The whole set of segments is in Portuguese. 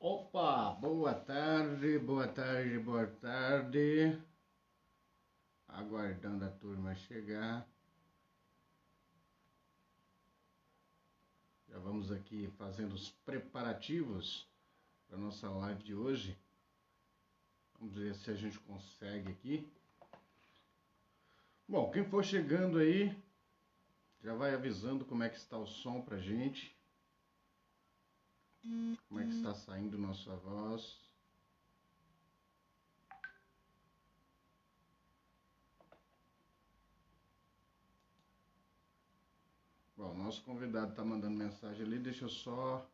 Opa, boa tarde, boa tarde, boa tarde. Aguardando a turma chegar. Já vamos aqui fazendo os preparativos para nossa live de hoje. Vamos ver se a gente consegue aqui. Bom, quem for chegando aí, já vai avisando como é que está o som pra gente. Como é que está saindo nossa voz. Bom, nosso convidado está mandando mensagem ali, deixa eu só...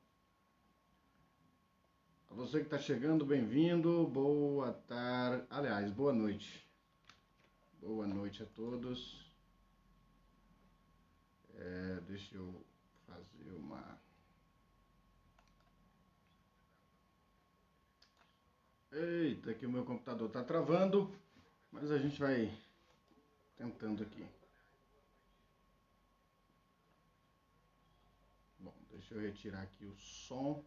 A você que está chegando, bem-vindo, boa tarde, aliás, boa noite. Boa noite a todos. Deixa eu fazer uma... Eita, que o meu computador está travando, mas a gente vai tentando aqui. Bom, deixa eu retirar aqui o som.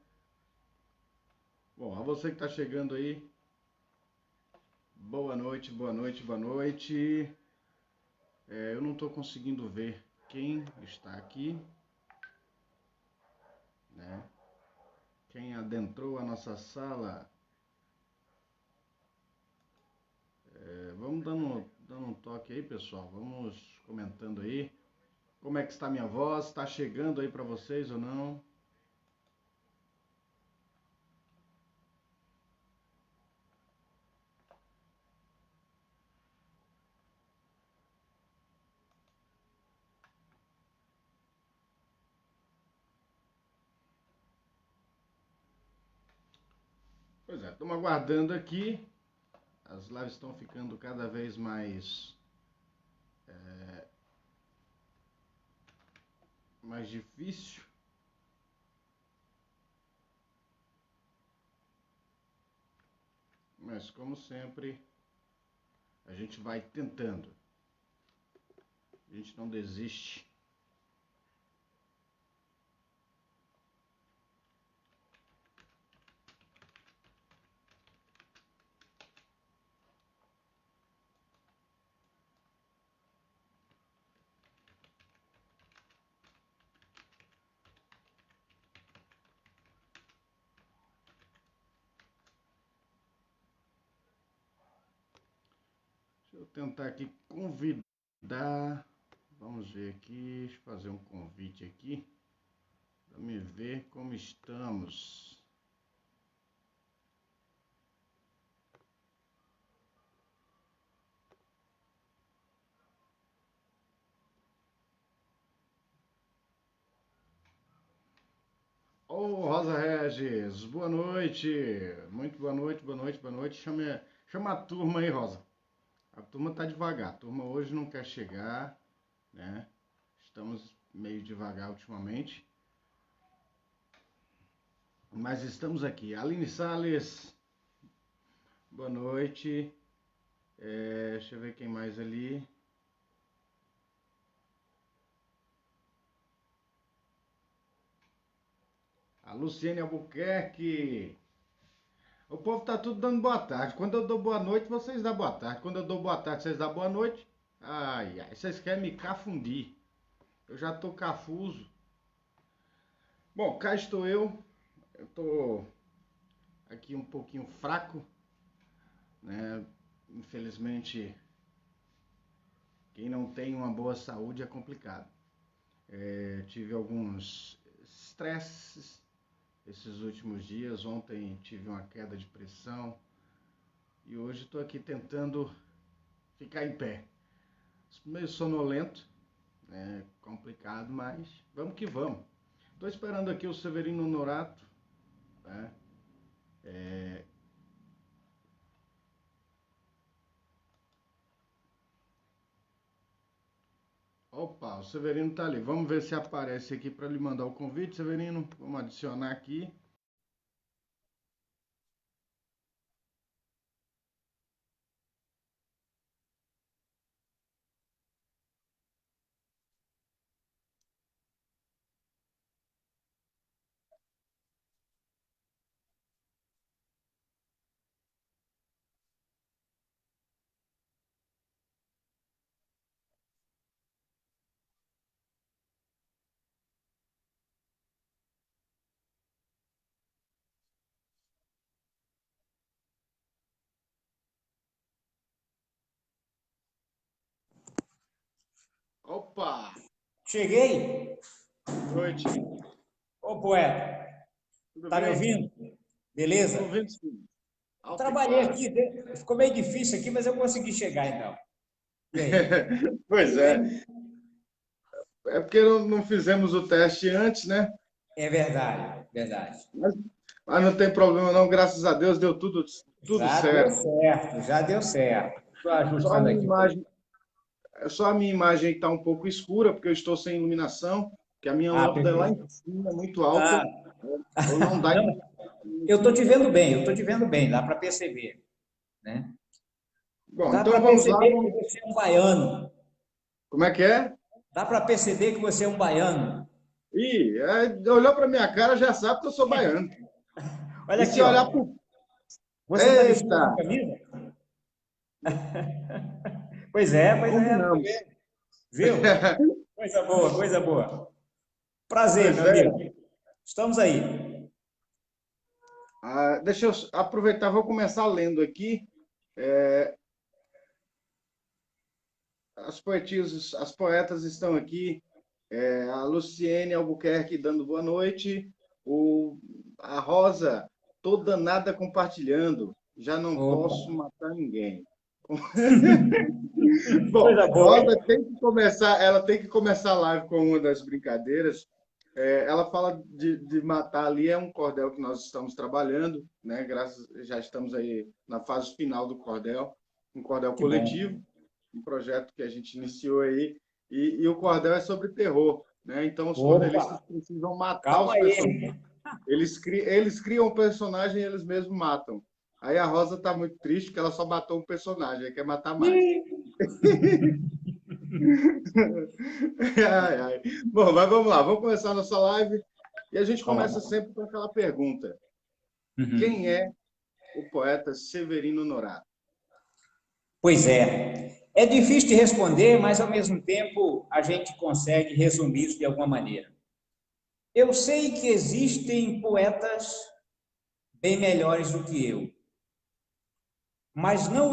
Bom, a você que está chegando aí, boa noite, boa noite, boa noite. Eu não estou conseguindo ver quem está aqui, né? Quem adentrou a nossa sala. Vamos dando um toque aí, pessoal. Vamos comentando aí. Como é que está minha voz? Está chegando aí para vocês ou não? Pois é, estamos aguardando aqui. As lives estão ficando cada vez mais difícil. Mas como sempre, a gente vai tentando. A gente não desiste. Deixa eu tentar aqui convidar. Vamos ver aqui, deixa eu fazer um convite aqui para me ver como estamos. Ô, Rosa Regis, boa noite. Muito boa noite, boa noite, boa noite. Chama a turma aí, Rosa. A turma tá devagar. A turma hoje não quer chegar, né? Estamos meio devagar ultimamente. Mas estamos aqui. Aline Salles, boa noite. Deixa eu ver quem mais ali. A Luciene Albuquerque. O povo tá tudo dando boa tarde. Quando eu dou boa noite, vocês dão boa tarde. Quando eu dou boa tarde, vocês dão boa noite. Ai, ai, vocês querem me cafundir. Eu já tô cafuso. Bom, cá estou eu. Eu tô aqui um pouquinho fraco, né? Infelizmente, quem não tem uma boa saúde é complicado. Tive alguns estresses esses últimos dias. Ontem tive uma queda de pressão e hoje estou aqui tentando ficar em pé. Meio sonolento, né? Complicado, mas vamos que vamos. Estou esperando aqui o Severino Norato, né? Opa, o Severino tá ali. Vamos ver se aparece aqui para lhe mandar o convite, Severino. Vamos adicionar aqui. Opa! Cheguei. Boa noite. Ô, poeta, Tudo tá me bem? ouvindo? Tô Beleza? ouvindo sim. Alto e Trabalhei claro. aqui, ficou meio difícil aqui, mas eu consegui chegar então. E aí? Pois Tudo é. bem? É porque não fizemos o teste antes, né? É verdade, verdade. Mas, mas não tem problema não, graças a Deus deu tudo Já deu certo. certo, já deu certo. Estou Só a ajustando minha aqui. imagem, só a minha imagem está um pouco escura, porque eu estou sem iluminação, que a minha Ah, lâmpada é lá perfeito. em cima, muito Ah, alta, ou não dá. não, eu estou te vendo bem, eu estou te vendo bem, dá para perceber, né? Bom, Dá então para vamos lá. perceber que você é um baiano. Como é que é? Dá para perceber que você é um baiano. Ih, olhou para minha cara, já sabe que eu sou baiano. Olha E se aqui, olhar ó. por... Você está vestindo essa Eita, camisa? Pois é, tô combinamos. vendo. Viu? Coisa boa, coisa boa. Prazer, Pois meu é. amigo. Estamos aí. Ah, deixa eu aproveitar, vou começar lendo aqui. As poetas estão aqui. A Luciene Albuquerque dando boa noite. A Rosa, toda nada compartilhando. Já não Opa. posso matar ninguém. Bom, Coisa boa, Rosa hein? tem que começar, ela tem que começar a live com uma das brincadeiras. Ela fala de matar ali, é um cordel que nós estamos trabalhando, né? Já estamos aí na fase final do cordel, um cordel Que coletivo, bom. um projeto que a gente iniciou aí, e o cordel é sobre terror, né? Então os cordelistas Opa, precisam matar calma os personagens. aí. Eles criam um personagem e eles mesmos matam. Aí a Rosa está muito triste porque ela só matou um personagem, aí quer matar mais. Ai, ai. Bom, mas vamos lá, vamos começar a nossa live. E a gente Vamos começa lá. sempre com aquela pergunta: quem Uhum. é o poeta Severino Norato? Pois é. É difícil de responder, mas ao mesmo tempo a gente consegue resumir isso de alguma maneira. Eu sei que existem poetas bem melhores do que eu, mas não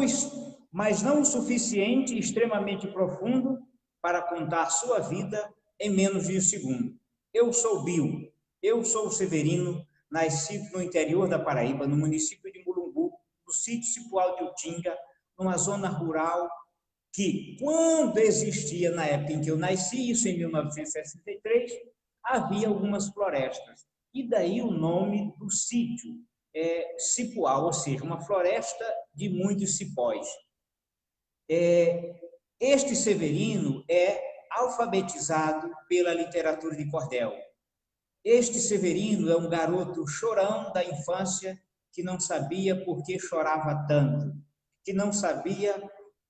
o suficiente e extremamente profundo para contar sua vida em menos de um segundo. Eu sou Bill, eu sou Severino, nascido no interior da Paraíba, no município de Mulungu, no sítio Cipoal de Utinga, numa zona rural que, quando existia, na época em que eu nasci, isso em 1963, havia algumas florestas. E daí o nome do sítio, Cipoal, ou seja, uma floresta de muitos cipós. Este Severino é alfabetizado pela literatura de cordel. Este Severino é um garoto chorão da infância que não sabia por que chorava tanto, que não sabia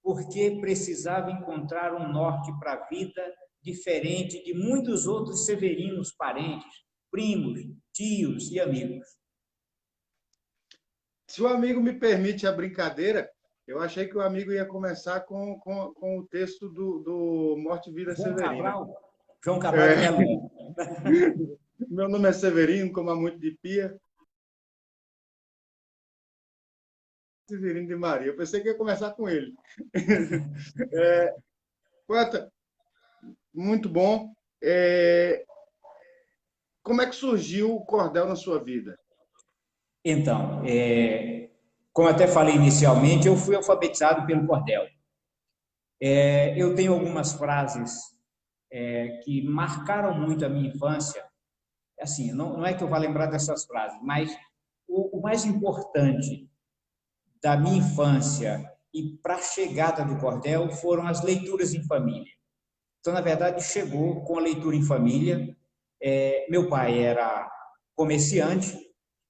por que precisava encontrar um norte para a vida diferente de muitos outros Severinos parentes, primos, tios e amigos. Se o amigo me permite a brincadeira, eu achei que o amigo ia começar com o texto do Morte e Vida João Severina. Cabral, João Cabral de É, Melo. meu nome é Severino, como há muito de pia. Severino de Maria. Eu pensei que ia começar com ele. Poeta, muito bom. É, como é que surgiu o cordel na sua vida? Então, como até falei inicialmente, eu fui alfabetizado pelo cordel. Eu tenho algumas frases que marcaram muito a minha infância. Assim, não é que eu vá lembrar dessas frases, mas o mais importante da minha infância e para a chegada do cordel foram as leituras em família. Então, na verdade, chegou com a leitura em família. Meu pai era comerciante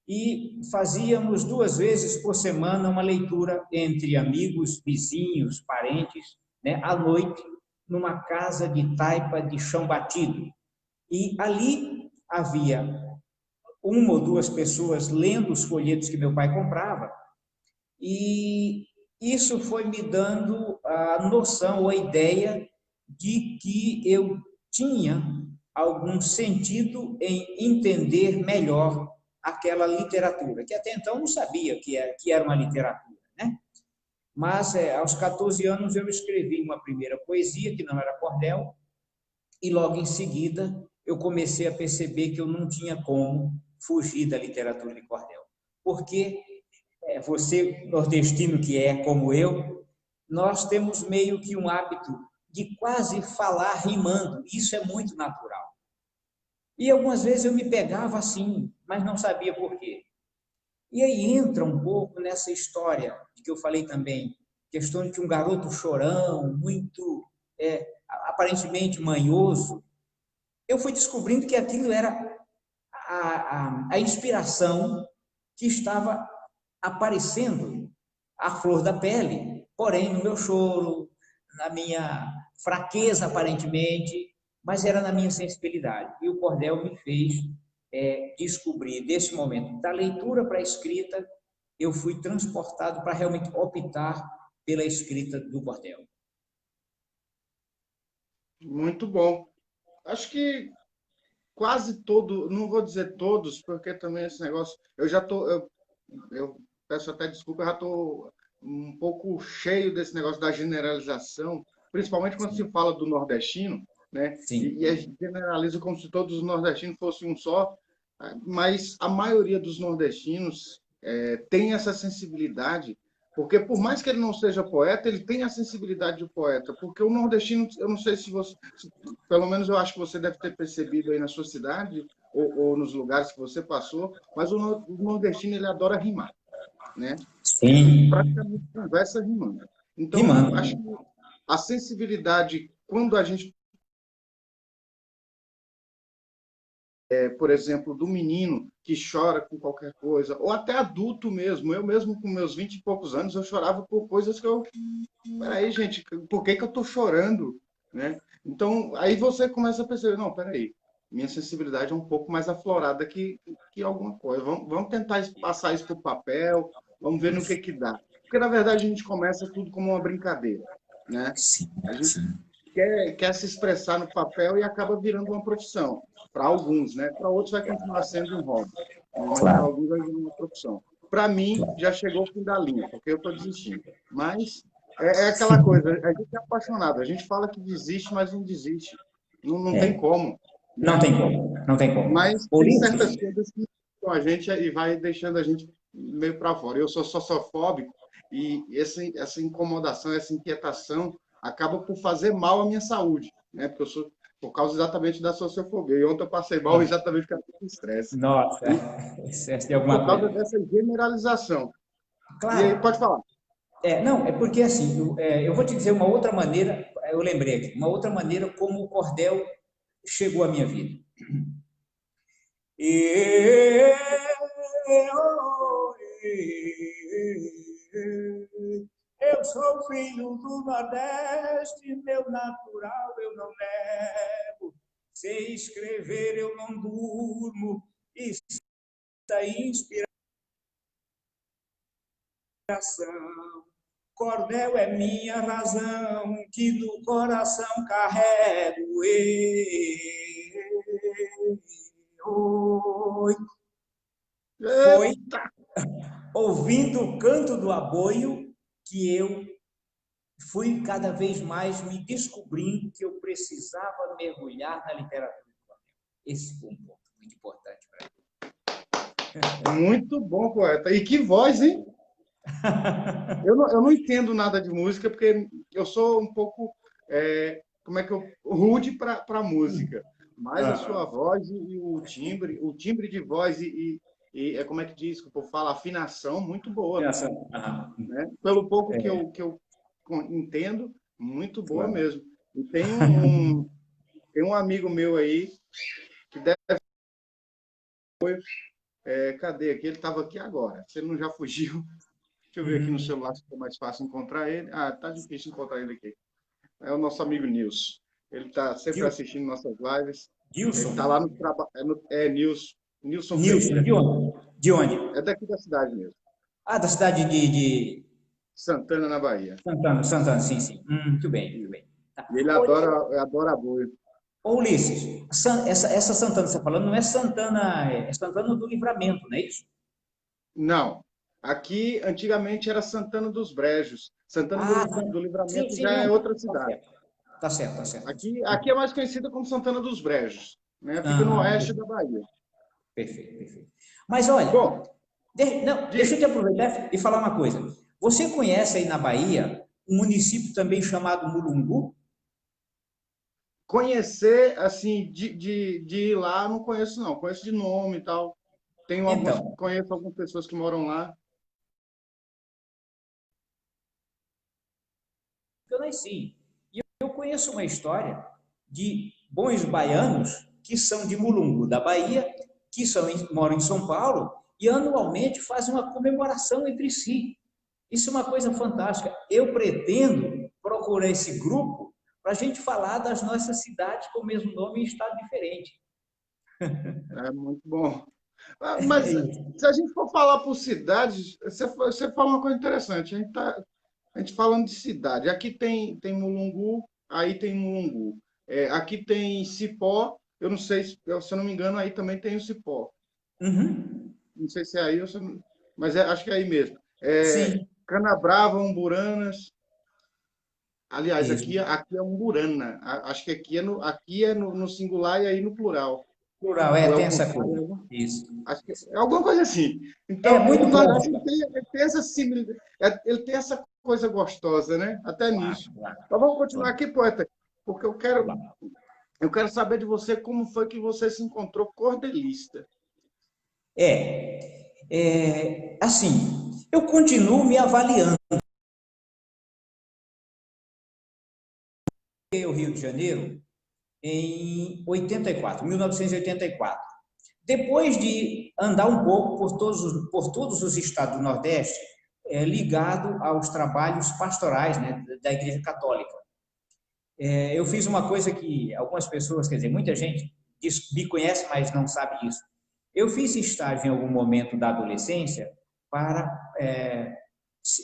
e fazíamos 2 vezes por semana uma leitura entre amigos, vizinhos, parentes, né, à noite, numa casa de taipa de chão batido. E ali havia uma ou duas pessoas lendo os folhetos que meu pai comprava, e isso foi me dando a noção ou a ideia de que eu tinha algum sentido em entender melhor aquela literatura, que até então não sabia que era uma literatura, né? Mas aos 14 anos eu escrevi uma primeira poesia, que não era cordel, e logo em seguida eu comecei a perceber que eu não tinha como fugir da literatura de cordel. Porque você, nordestino que é como eu, nós temos meio que um hábito de quase falar rimando. Isso é muito natural. E algumas vezes eu me pegava assim, mas não sabia por quê. E aí entra um pouco nessa história que eu falei também, questão de que um garoto chorão, muito aparentemente manhoso, eu fui descobrindo que aquilo era a inspiração que estava aparecendo à flor da pele, porém no meu choro, na minha fraqueza aparentemente, mas era na minha sensibilidade. E o cordel me fez descobrir, desse momento, da leitura para a escrita, eu fui transportado para realmente optar pela escrita do cordel. Muito bom. Acho que quase todo, não vou dizer todos, porque também esse negócio, eu peço até desculpa, eu já estou um pouco cheio desse negócio da generalização, principalmente quando se Sim, fala do nordestino, né? E a sim, gente generaliza como se todos os nordestinos fossem um só, mas a maioria dos nordestinos tem essa sensibilidade, porque por mais que ele não seja poeta, ele tem a sensibilidade de poeta, porque o nordestino, eu não sei se você, pelo menos eu acho que você deve ter percebido aí na sua cidade ou nos lugares que você passou, mas o nordestino ele adora rimar, né? Ele sim, praticamente conversa rimando. Então, rimando. acho que a sensibilidade, quando a gente, por exemplo, do menino que chora com qualquer coisa, ou até adulto mesmo, eu mesmo com meus 20 e poucos anos, eu chorava por coisas que eu, peraí, gente, por que que eu estou chorando, né? Então, aí você começa a perceber, não, peraí, minha sensibilidade é um pouco mais aflorada que alguma coisa. Vamos tentar passar isso para o papel, vamos ver no que dá. Porque, na verdade, a gente começa tudo como uma brincadeira, né? Sim, A gente sim, quer se expressar no papel e acaba virando uma profissão. Para alguns, né? Para outros vai continuar sendo um hobby, né? Mas para claro, alguns vai virar uma profissão. Para mim, claro. já chegou o fim da linha, porque eu estou desistindo. Mas é aquela coisa, a gente é apaixonado, a gente fala que desiste, mas não desiste. Não tem É, como, não né? tem como, não tem como. Mas tem certas Ulisses, coisas que com a gente e vai deixando a gente meio para fora. Eu sou sociofóbico e essa incomodação, essa inquietação acaba por fazer mal à minha saúde, né? Porque eu sou por causa exatamente da sociofobia. E ontem eu passei mal exatamente por causa do estresse. nossa, E, excesso de e alguma por causa coisa. dessa generalização. E aí, Claro, pode falar. não, é porque assim, eu vou te dizer uma outra maneira, eu lembrei aqui, uma outra maneira como o cordel chegou à minha vida. Eu sou filho do Nordeste, meu natural eu não nego. Sei escrever eu não durmo, e essa inspiração. Cordel é minha razão, que no coração carrego. Oi. Foi Eita! ouvindo o canto do aboio que eu fui cada vez mais me descobrindo que eu precisava mergulhar na literatura. Esse foi um ponto muito importante para mim. Muito bom, poeta. E que voz, hein? Eu não entendo nada de música porque eu sou um pouco, como é que eu, rude para música. Mas a sua voz e o timbre de voz e como é que diz, que o povo fala, afinação, muito boa, né? Pelo pouco que eu entendo, muito boa Claro. mesmo. E tem um amigo meu aí que deve, cadê aqui? Ele estava aqui agora. Se ele não já fugiu, deixa eu ver aqui no celular se é mais fácil encontrar ele. Ah, tá difícil encontrar ele aqui. É o nosso amigo Nilson. Ele está sempre assistindo nossas lives. Ele está lá Gilson. no trabalho. Nilson Nilson, Ferreira. de onde? De onde? É daqui da cidade mesmo. Ah, da cidade de Santana, na Bahia. Santana, Santana, sim, sim. Muito bem, muito Isso. bem. Tá. E ele Ô, adora boi. Ulisses, essa Santana que você está falando não é Santana, é Santana do Livramento, não é isso? Não. Aqui, antigamente, era Santana dos Brejos. Santana Ah, do sim, Livramento sim, já é não, outra tá cidade. certo. Tá certo, tá certo. Aqui é mais conhecida como Santana dos Brejos, né? Fica no Aham, oeste da Bahia. perfeito, perfeito. Mas olha, Bom, não, deixa eu diga, te aproveitar e falar uma coisa. Você conhece aí na Bahia um município também chamado Mulungu? conhecer, assim, de ir lá, não conheço, não. Conheço de nome e tal. Então, Conheço algumas pessoas que moram lá. eu nasci. E eu conheço uma história de bons baianos que são de Mulungu, da Bahia, que moram em São Paulo e anualmente fazem uma comemoração entre si. Isso é uma coisa fantástica. Eu pretendo procurar esse grupo para a gente falar das nossas cidades com o mesmo nome em estado diferente. É muito bom. É Mas isso. se a gente for falar por cidades, você fala uma coisa interessante. A gente falando de cidade. Aqui tem Mulungu, aí tem Mulungu. Aqui tem Cipó. Eu não sei, se eu não me engano, aí também tem o Cipó. Uhum. Não sei se é aí, mas acho que é aí mesmo. Sim, Canabrava, Umburanas. Aliás, isso. aqui é Umburana. Acho que aqui é no singular e aí no plural. Plural, Ou é o tem essa coisa. contrário? Isso. Acho que é alguma coisa assim. É Então, muito o bom, Nordeste Chico. ele tem essa coisa gostosa, né? Até Claro, nisso. claro. Mas vamos continuar Vamos, aqui, poeta, porque vamos lá. eu quero saber de você como foi que você se encontrou cordelista. Assim, eu continuo me avaliando. Eu Rio de Janeiro em 84, 1984. Depois de andar um pouco por todos os estados do Nordeste, ligado aos trabalhos pastorais, né, da Igreja Católica. Eu fiz uma coisa que algumas pessoas, quer dizer, muita gente me conhece, mas não sabe disso. Eu fiz estágio em algum momento da adolescência para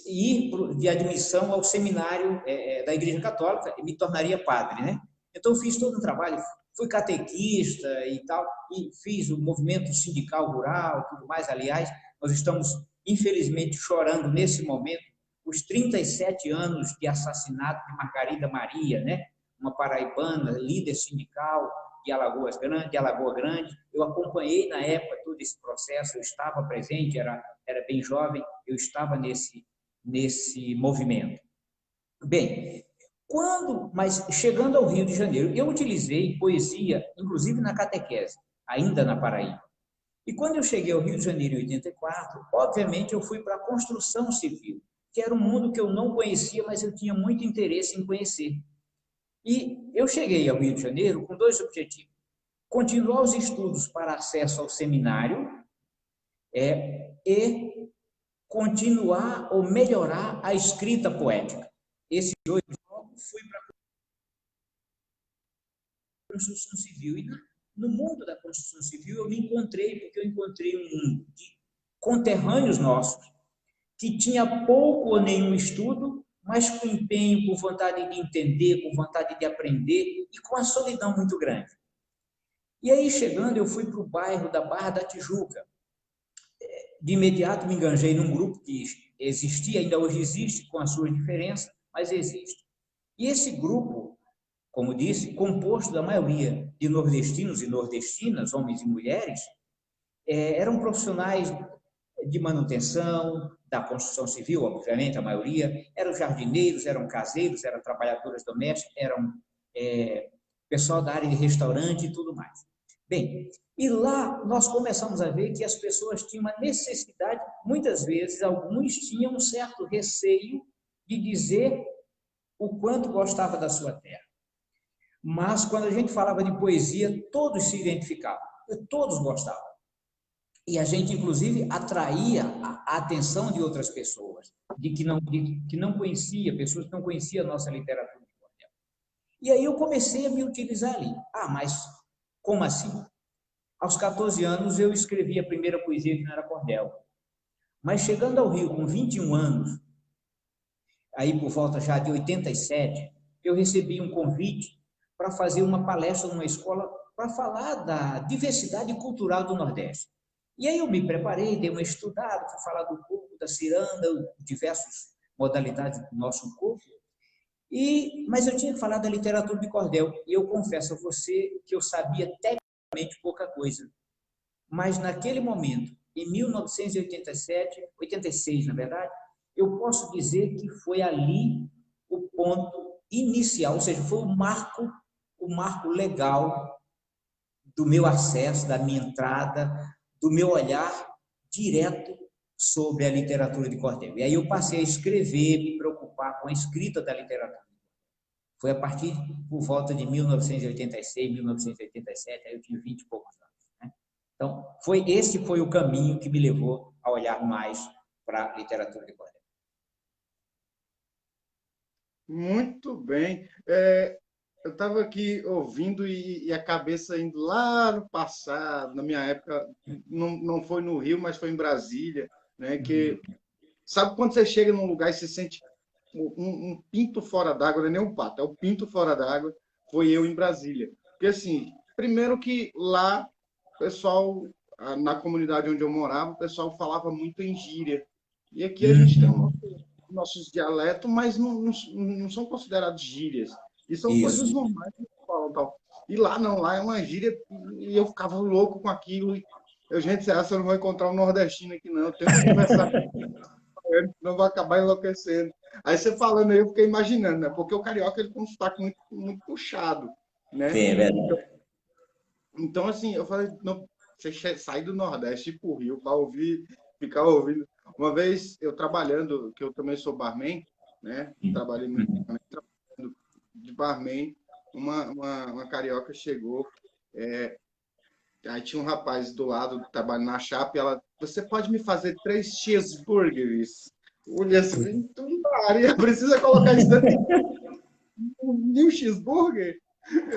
ir de admissão ao seminário da Igreja Católica e me tornaria padre, né? Então, eu fiz todo um trabalho, fui catequista e tal, e fiz o movimento sindical rural, tudo mais. Aliás, nós estamos, infelizmente, chorando nesse momento os 37 anos de assassinato de Margarida Maria, né? Uma paraibana, líder sindical de Alagoa Grande. Eu acompanhei na época todo esse processo, eu estava presente, era bem jovem, eu estava nesse movimento. Bem, mas chegando ao Rio de Janeiro, eu utilizei poesia, inclusive na catequese, ainda na Paraíba. E quando eu cheguei ao Rio de Janeiro em 84, obviamente eu fui para a construção civil, que era um mundo que eu não conhecia, mas eu tinha muito interesse em conhecer. E eu cheguei ao Rio de Janeiro com dois objetivos: continuar os estudos para acesso ao seminário e continuar ou melhorar a escrita poética. Esse hoje fui para a construção civil. E no mundo da construção civil eu me encontrei, porque eu encontrei um mundo de conterrâneos nossos, que tinha pouco ou nenhum estudo, mas com empenho, com vontade de entender, com vontade de aprender e com a solidão muito grande. E aí, chegando, eu fui para o bairro da Barra da Tijuca. De imediato me enganjei num grupo que existia, ainda hoje existe, com as suas diferenças, mas existe. E esse grupo, como disse, composto da maioria de nordestinos e nordestinas, homens e mulheres, eram profissionais de manutenção, da construção civil, obviamente, a maioria, eram jardineiros, eram caseiros, eram trabalhadoras domésticas, eram pessoal da área de restaurante e tudo mais. Bem, e lá nós começamos a ver que as pessoas tinham uma necessidade, muitas vezes, alguns tinham um certo receio de dizer o quanto gostava da sua terra. Mas quando a gente falava de poesia, todos se identificavam, todos gostavam. E a gente, inclusive, atraía a atenção de outras pessoas, que não conhecia, pessoas que não conheciam a nossa literatura. E aí eu comecei a me utilizar ali. Mas como assim? Aos 14 anos eu escrevi a primeira poesia que não era cordel. Mas chegando ao Rio com 21 anos, aí por volta já de 87, eu recebi um convite para fazer uma palestra numa escola para falar da diversidade cultural do Nordeste. E aí eu me preparei, dei uma estudada, fui falar do corpo, da ciranda, diversas modalidades do nosso corpo. Mas eu tinha que falar da literatura de cordel, e eu confesso a você que eu sabia tecnicamente pouca coisa. Mas naquele momento, em 1987, 86, na verdade, eu posso dizer que foi ali o ponto inicial, ou seja, foi o marco legal do meu acesso, da minha entrada, do meu olhar direto sobre a literatura de cordel. E aí eu passei a escrever, me preocupar com a escrita da literatura. Foi a partir, por volta de 1986, 1987, aí eu tinha 20 e poucos anos. Né? Então, esse foi o caminho que me levou a olhar mais para a literatura de cordel. Muito bem. Eu estava aqui ouvindo e a cabeça indo lá no passado, na minha época, não foi no Rio, mas foi em Brasília, né? Que sabe quando você chega num lugar e se sente um pinto fora d'água, não é nem um pato, é um pinto fora d'água. Foi eu em Brasília. Porque assim, primeiro que lá o pessoal na comunidade onde eu morava, o pessoal falava muito em gíria. E aqui a gente tem nossos dialetos, mas não são considerados gírias. E são coisas Isso. normais que falam, tal. E lá não, lá é uma gíria e eu ficava louco com aquilo. E eu, gente, essa eu não vou encontrar um nordestino aqui, não. Eu tenho que conversar com ele, senão eu vou acabar enlouquecendo. Aí você falando aí, eu fiquei imaginando, né? Porque o carioca ele tem um sotaque muito, muito puxado, né? É verdade. Então, assim, eu falei, não, você sai do Nordeste para o Rio para ouvir, ficar ouvindo. Uma vez eu trabalhando, que eu também sou barman, né? Trabalhei muito trabalhando de barman, uma carioca chegou, aí tinha um rapaz do lado trabalhando na chapa e ela, você pode me fazer 3 cheeseburgers? Olha assim, então, Maria, precisa colocar isso dentro de um cheeseburger?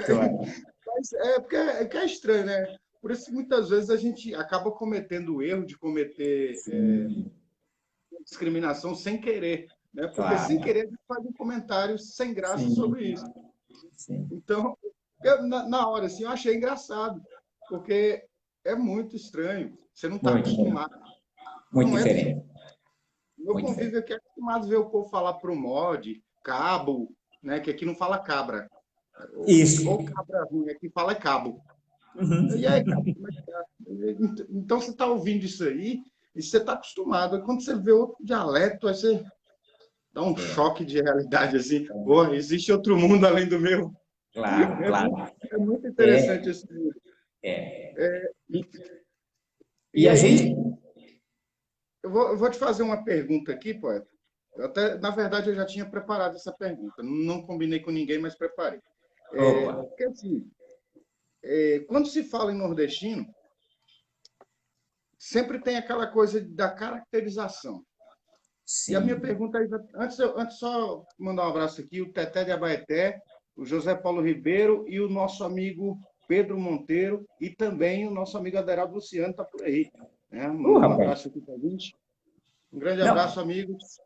Claro. Mas porque é estranho, né? Por isso que muitas vezes a gente acaba cometendo o erro de cometer discriminação sem querer, né? Porque sem Claro. querer a gente faz um comentário sem graça Sim. sobre isso. Sim. Então, na hora assim, eu achei engraçado, porque é muito estranho. Você não está Muito, acostumado. muito Não é do diferente. meu Muito convívio diferente. aqui é acostumado a ver o povo falar pro mod, cabo, né? Que aqui não fala cabra. Isso. Ou cabra ruim, aqui fala cabo. E aí, Uhum. cara, como é que tá? Então você está ouvindo isso aí e você está acostumado. Aí, quando você vê outro dialeto, aí você dá um É, choque de realidade assim. Pô, existe outro mundo além do meu. claro, claro. É muito É, interessante isso. é. E, E e a gente. aí, eu vou te fazer uma pergunta aqui, poeta. Na verdade, eu já tinha preparado essa pergunta. Não combinei com ninguém, mas preparei. Opa, Porque assim, quando se fala em nordestino, sempre tem aquela coisa da caracterização. E a minha sim. pergunta é, antes só mandar um abraço aqui, o Teté de Abaeté, o José Paulo Ribeiro e o nosso amigo Pedro Monteiro e também o nosso amigo Aderaldo Luciano está por aí. Né? Manda um Rapaz. abraço aqui para a gente. Um grande Não, abraço, amigos.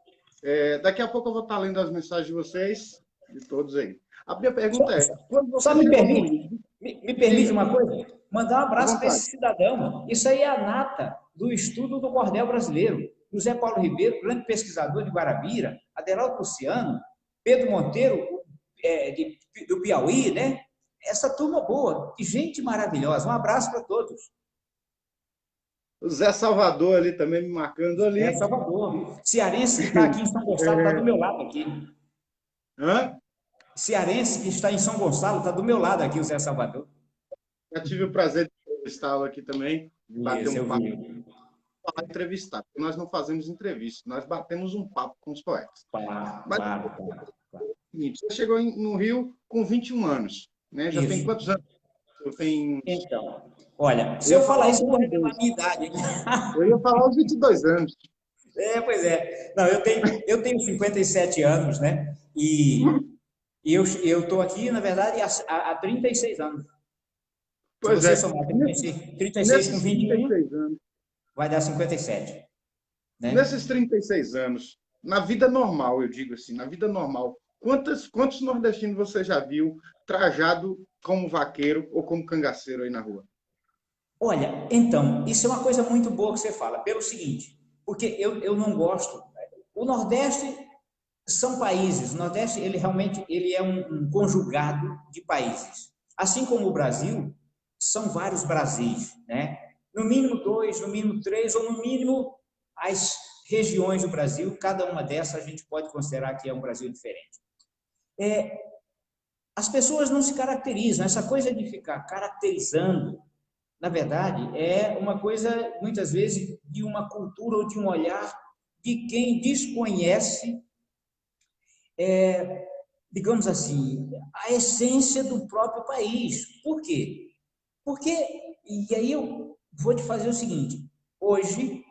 Daqui a pouco eu vou estar lendo as mensagens de vocês, de todos aí. A minha só, pergunta é, quando só você me chegou no permite, Rio, me permite diga, uma coisa? Mandar um à abraço para vontade. esse cidadão. Isso aí é a nata do estudo do cordel brasileiro. José Paulo Ribeiro, grande pesquisador de Guarabira, Aderaldo Luciano, Pedro Monteiro, do Piauí, né? Essa turma boa, de gente maravilhosa. Um abraço para todos. O Zé Salvador ali também me marcando É ali. Salvador. Cearense que está aqui em São Gonçalo, está do meu lado aqui. Hã? Cearense que está em São Gonçalo, está do meu lado aqui, o Zé Salvador. Já tive o prazer de entrevistá-lo aqui também, bater Isso, um eu papo, vi. falar entrevistar, porque nós não fazemos entrevista, nós batemos um papo com os poetas. Claro, Mas claro, claro, claro. seguinte, você chegou no Rio com 21 anos, né? Já tem Isso. quantos anos? Eu tenho. Então, olha, se Eu eu ia falar falar isso, os eu vou revelar a 22. minha idade. Eu ia falar os 22 anos. Pois é. Não, eu tenho 57 anos, né? E eu estou aqui, na verdade, há 36 anos. Se Pois você é, somar 36 com nesses 21, 36 anos, vai dar 57, né? nesses 36 anos, na vida normal, eu digo assim, na vida normal, quantos nordestinos você já viu trajado como vaqueiro ou como cangaceiro aí na rua? Olha, então, isso é uma coisa muito boa que você fala, pelo seguinte, porque eu não gosto. O Nordeste são países. O Nordeste, ele realmente ele é um conjugado de países. Assim como o Brasil, são vários Brasis, né? No mínimo dois, no mínimo três, ou no mínimo as regiões do Brasil, cada uma dessas a gente pode considerar que é um Brasil diferente. As pessoas não se caracterizam, essa coisa de ficar caracterizando, na verdade, é uma coisa, muitas vezes, de uma cultura ou de um olhar de quem desconhece, digamos assim, a essência do próprio país. Por quê? Porque, e aí eu vou te fazer o seguinte, hoje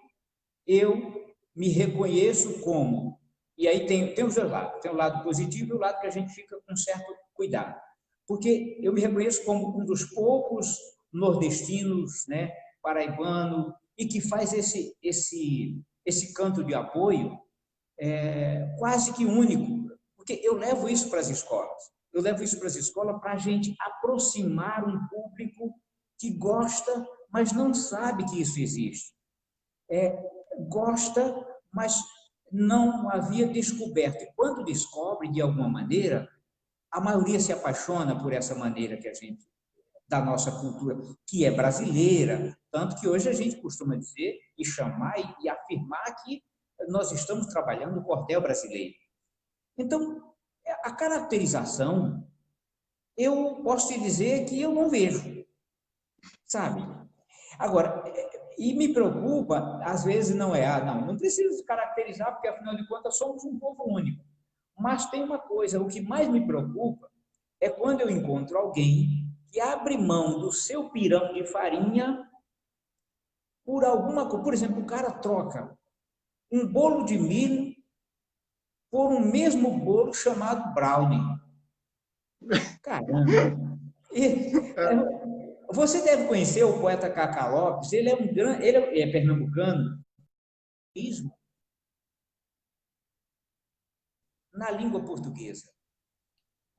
eu me reconheço como, e aí tem os dois lados, tem o lado positivo e o lado que a gente fica com certo cuidado, porque eu me reconheço como um dos poucos nordestinos, né, paraibano, e que faz esse canto de apoio quase que único, porque eu levo isso para as escolas. Eu levo isso para as escolas para a gente aproximar um público que gosta, mas não sabe que isso existe. Gosta, mas não havia descoberto. E quando descobre, de alguma maneira, a maioria se apaixona por essa maneira que a gente, da nossa cultura, que é brasileira, tanto que hoje a gente costuma dizer e chamar e afirmar que nós estamos trabalhando o cordel brasileiro. Então, a caracterização, eu posso te dizer que eu não vejo, sabe? Agora, e me preocupa, às vezes não é, não precisa se caracterizar, porque afinal de contas somos um povo único. Mas tem uma coisa, o que mais me preocupa é quando eu encontro alguém que abre mão do seu pirão de farinha por alguma coisa. Por exemplo, o cara troca um bolo de milho por um mesmo bolo chamado brownie. Caramba! Você deve conhecer o poeta Cacá Lopes, ele é um grande, ele é pernambucano, na língua portuguesa.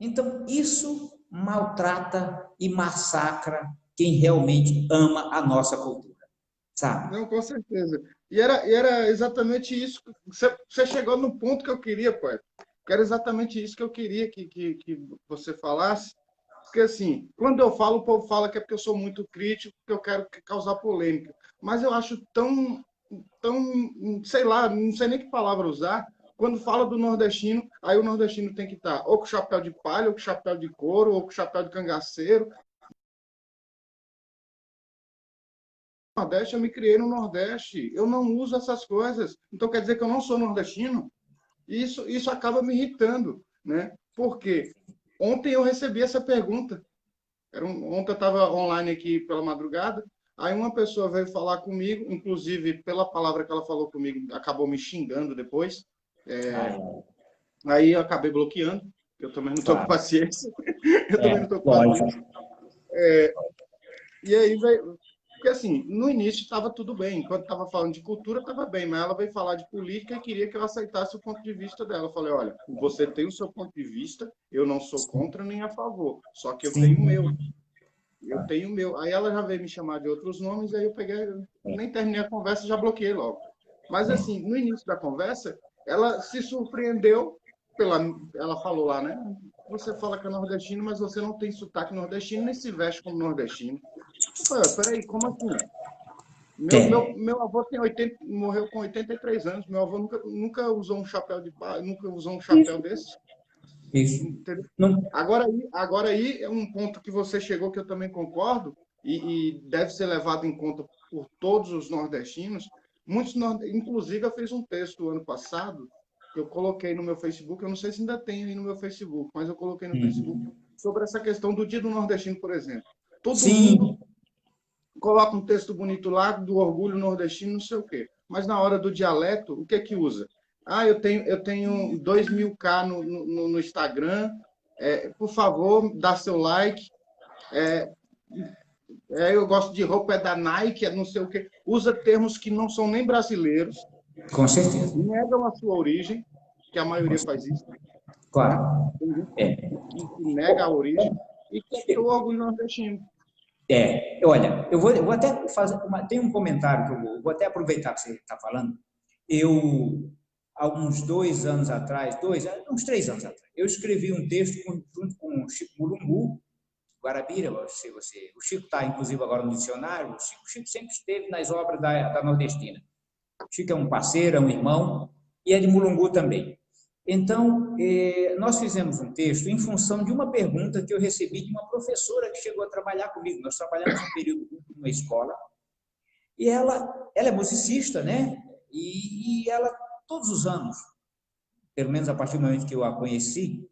Então, isso maltrata e massacra quem realmente ama a nossa cultura, sabe? Não, com certeza. E era exatamente isso. Você chegou no ponto que eu queria, poeta. Que era exatamente isso que eu queria que você falasse. Porque, assim, quando eu falo, o povo fala que é porque eu sou muito crítico, que eu quero causar polêmica. Mas eu acho tão, sei lá, não sei nem que palavra usar. Quando fala do nordestino, aí o nordestino tem que estar ou com chapéu de palha, ou com chapéu de couro, ou com chapéu de cangaceiro. Nordeste, eu me criei no Nordeste. Eu não uso essas coisas. Então quer dizer que eu não sou nordestino? Isso acaba me irritando, né? Por quê? Ontem eu recebi essa pergunta. Ontem eu estava online aqui pela madrugada. Aí uma pessoa veio falar comigo, inclusive pela palavra que ela falou comigo, acabou me xingando depois. Ai, Aí eu acabei bloqueando. Eu também não estou com claro. paciência. Eu também não estou com paciência. Lógico. E aí veio, porque assim, no início estava tudo bem, enquanto estava falando de cultura estava bem, mas ela veio falar de política e queria que eu aceitasse o ponto de vista dela. Eu falei, olha, você tem o seu ponto de vista, eu não sou contra nem a favor, só que eu tenho o meu. Sim. Eu tenho o meu. Aí ela já veio me chamar de outros nomes, aí eu peguei, nem terminei a conversa, já bloqueei logo. Mas assim, no início da conversa, ela se surpreendeu pela, ela falou lá, né? Você fala que é nordestino, mas você não tem sotaque nordestino, nem se veste como nordestino. Eu falei, peraí, como assim? É, Meu avô tem 80, morreu com 83 anos. Meu avô nunca usou um chapéu de pai, nunca usou um chapéu isso, desse. isso. Entendeu? Não, Agora aí é um ponto que você chegou que eu também concordo e deve ser levado em conta por todos os nordestinos. Inclusive, eu fiz um texto ano passado que eu coloquei no meu Facebook. Eu não sei se ainda tem aí no meu Facebook, mas eu coloquei no Facebook sobre essa questão do Dia do Nordestino, por exemplo. Todo mundo sim, coloca um texto bonito lá do orgulho nordestino, não sei o quê. Mas na hora do dialeto, o que é que usa? Ah, eu tenho 2.000K no Instagram. Por favor, dá seu like. Eu gosto de roupa é da Nike, não sei o quê. Usa termos que não são nem brasileiros, com certeza. negam a sua origem, que a maioria faz isso, né? Claro. Tem gente É. que nega a origem e quer ter o orgulho nordestino. Olha, eu vou até fazer, tem um comentário que eu vou até aproveitar que você está falando. Eu há uns 2 anos atrás, uns 3 anos atrás, eu escrevi um texto junto com o Chico Mulungu, Guarabira, o Chico está, inclusive, agora no dicionário, o Chico sempre esteve nas obras da Nordestina. O Chico é um parceiro, é um irmão, e é de Mulungu também. Então, nós fizemos um texto em função de uma pergunta que eu recebi de uma professora que chegou a trabalhar comigo. Nós trabalhamos um período numa escola, e ela é musicista, né? E ela, todos os anos, pelo menos a partir do momento que eu a conheci,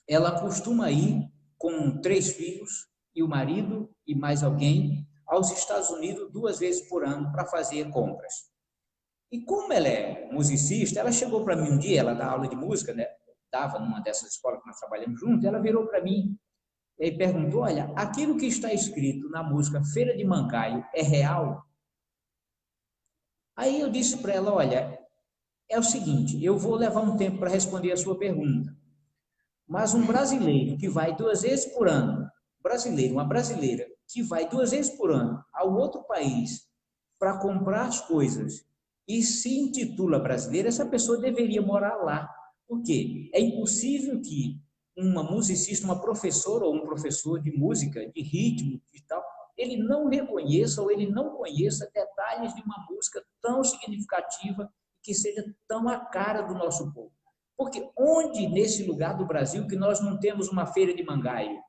ela costuma ir com 3 filhos e o marido e mais alguém aos Estados Unidos 2 vezes por ano para fazer compras. E como ela é musicista, ela chegou para mim um dia, ela dá aula de música, né? Dava numa dessas escolas que nós trabalhamos juntos, ela virou para mim e perguntou, olha, aquilo que está escrito na música Feira de Mangaio é real? Aí eu disse para ela, olha, é o seguinte, eu vou levar um tempo para responder a sua pergunta, mas um brasileiro que vai 2 vezes por ano, uma brasileira que vai 2 vezes por ano ao outro país para comprar as coisas e se intitula brasileira, essa pessoa deveria morar lá. Por quê? É impossível que uma musicista, uma professora ou um professor de música, de ritmo e tal, ele não reconheça ou ele não conheça detalhes de uma música tão significativa que seja tão a cara do nosso povo. Porque onde nesse lugar do Brasil que nós não temos uma feira de mangaio?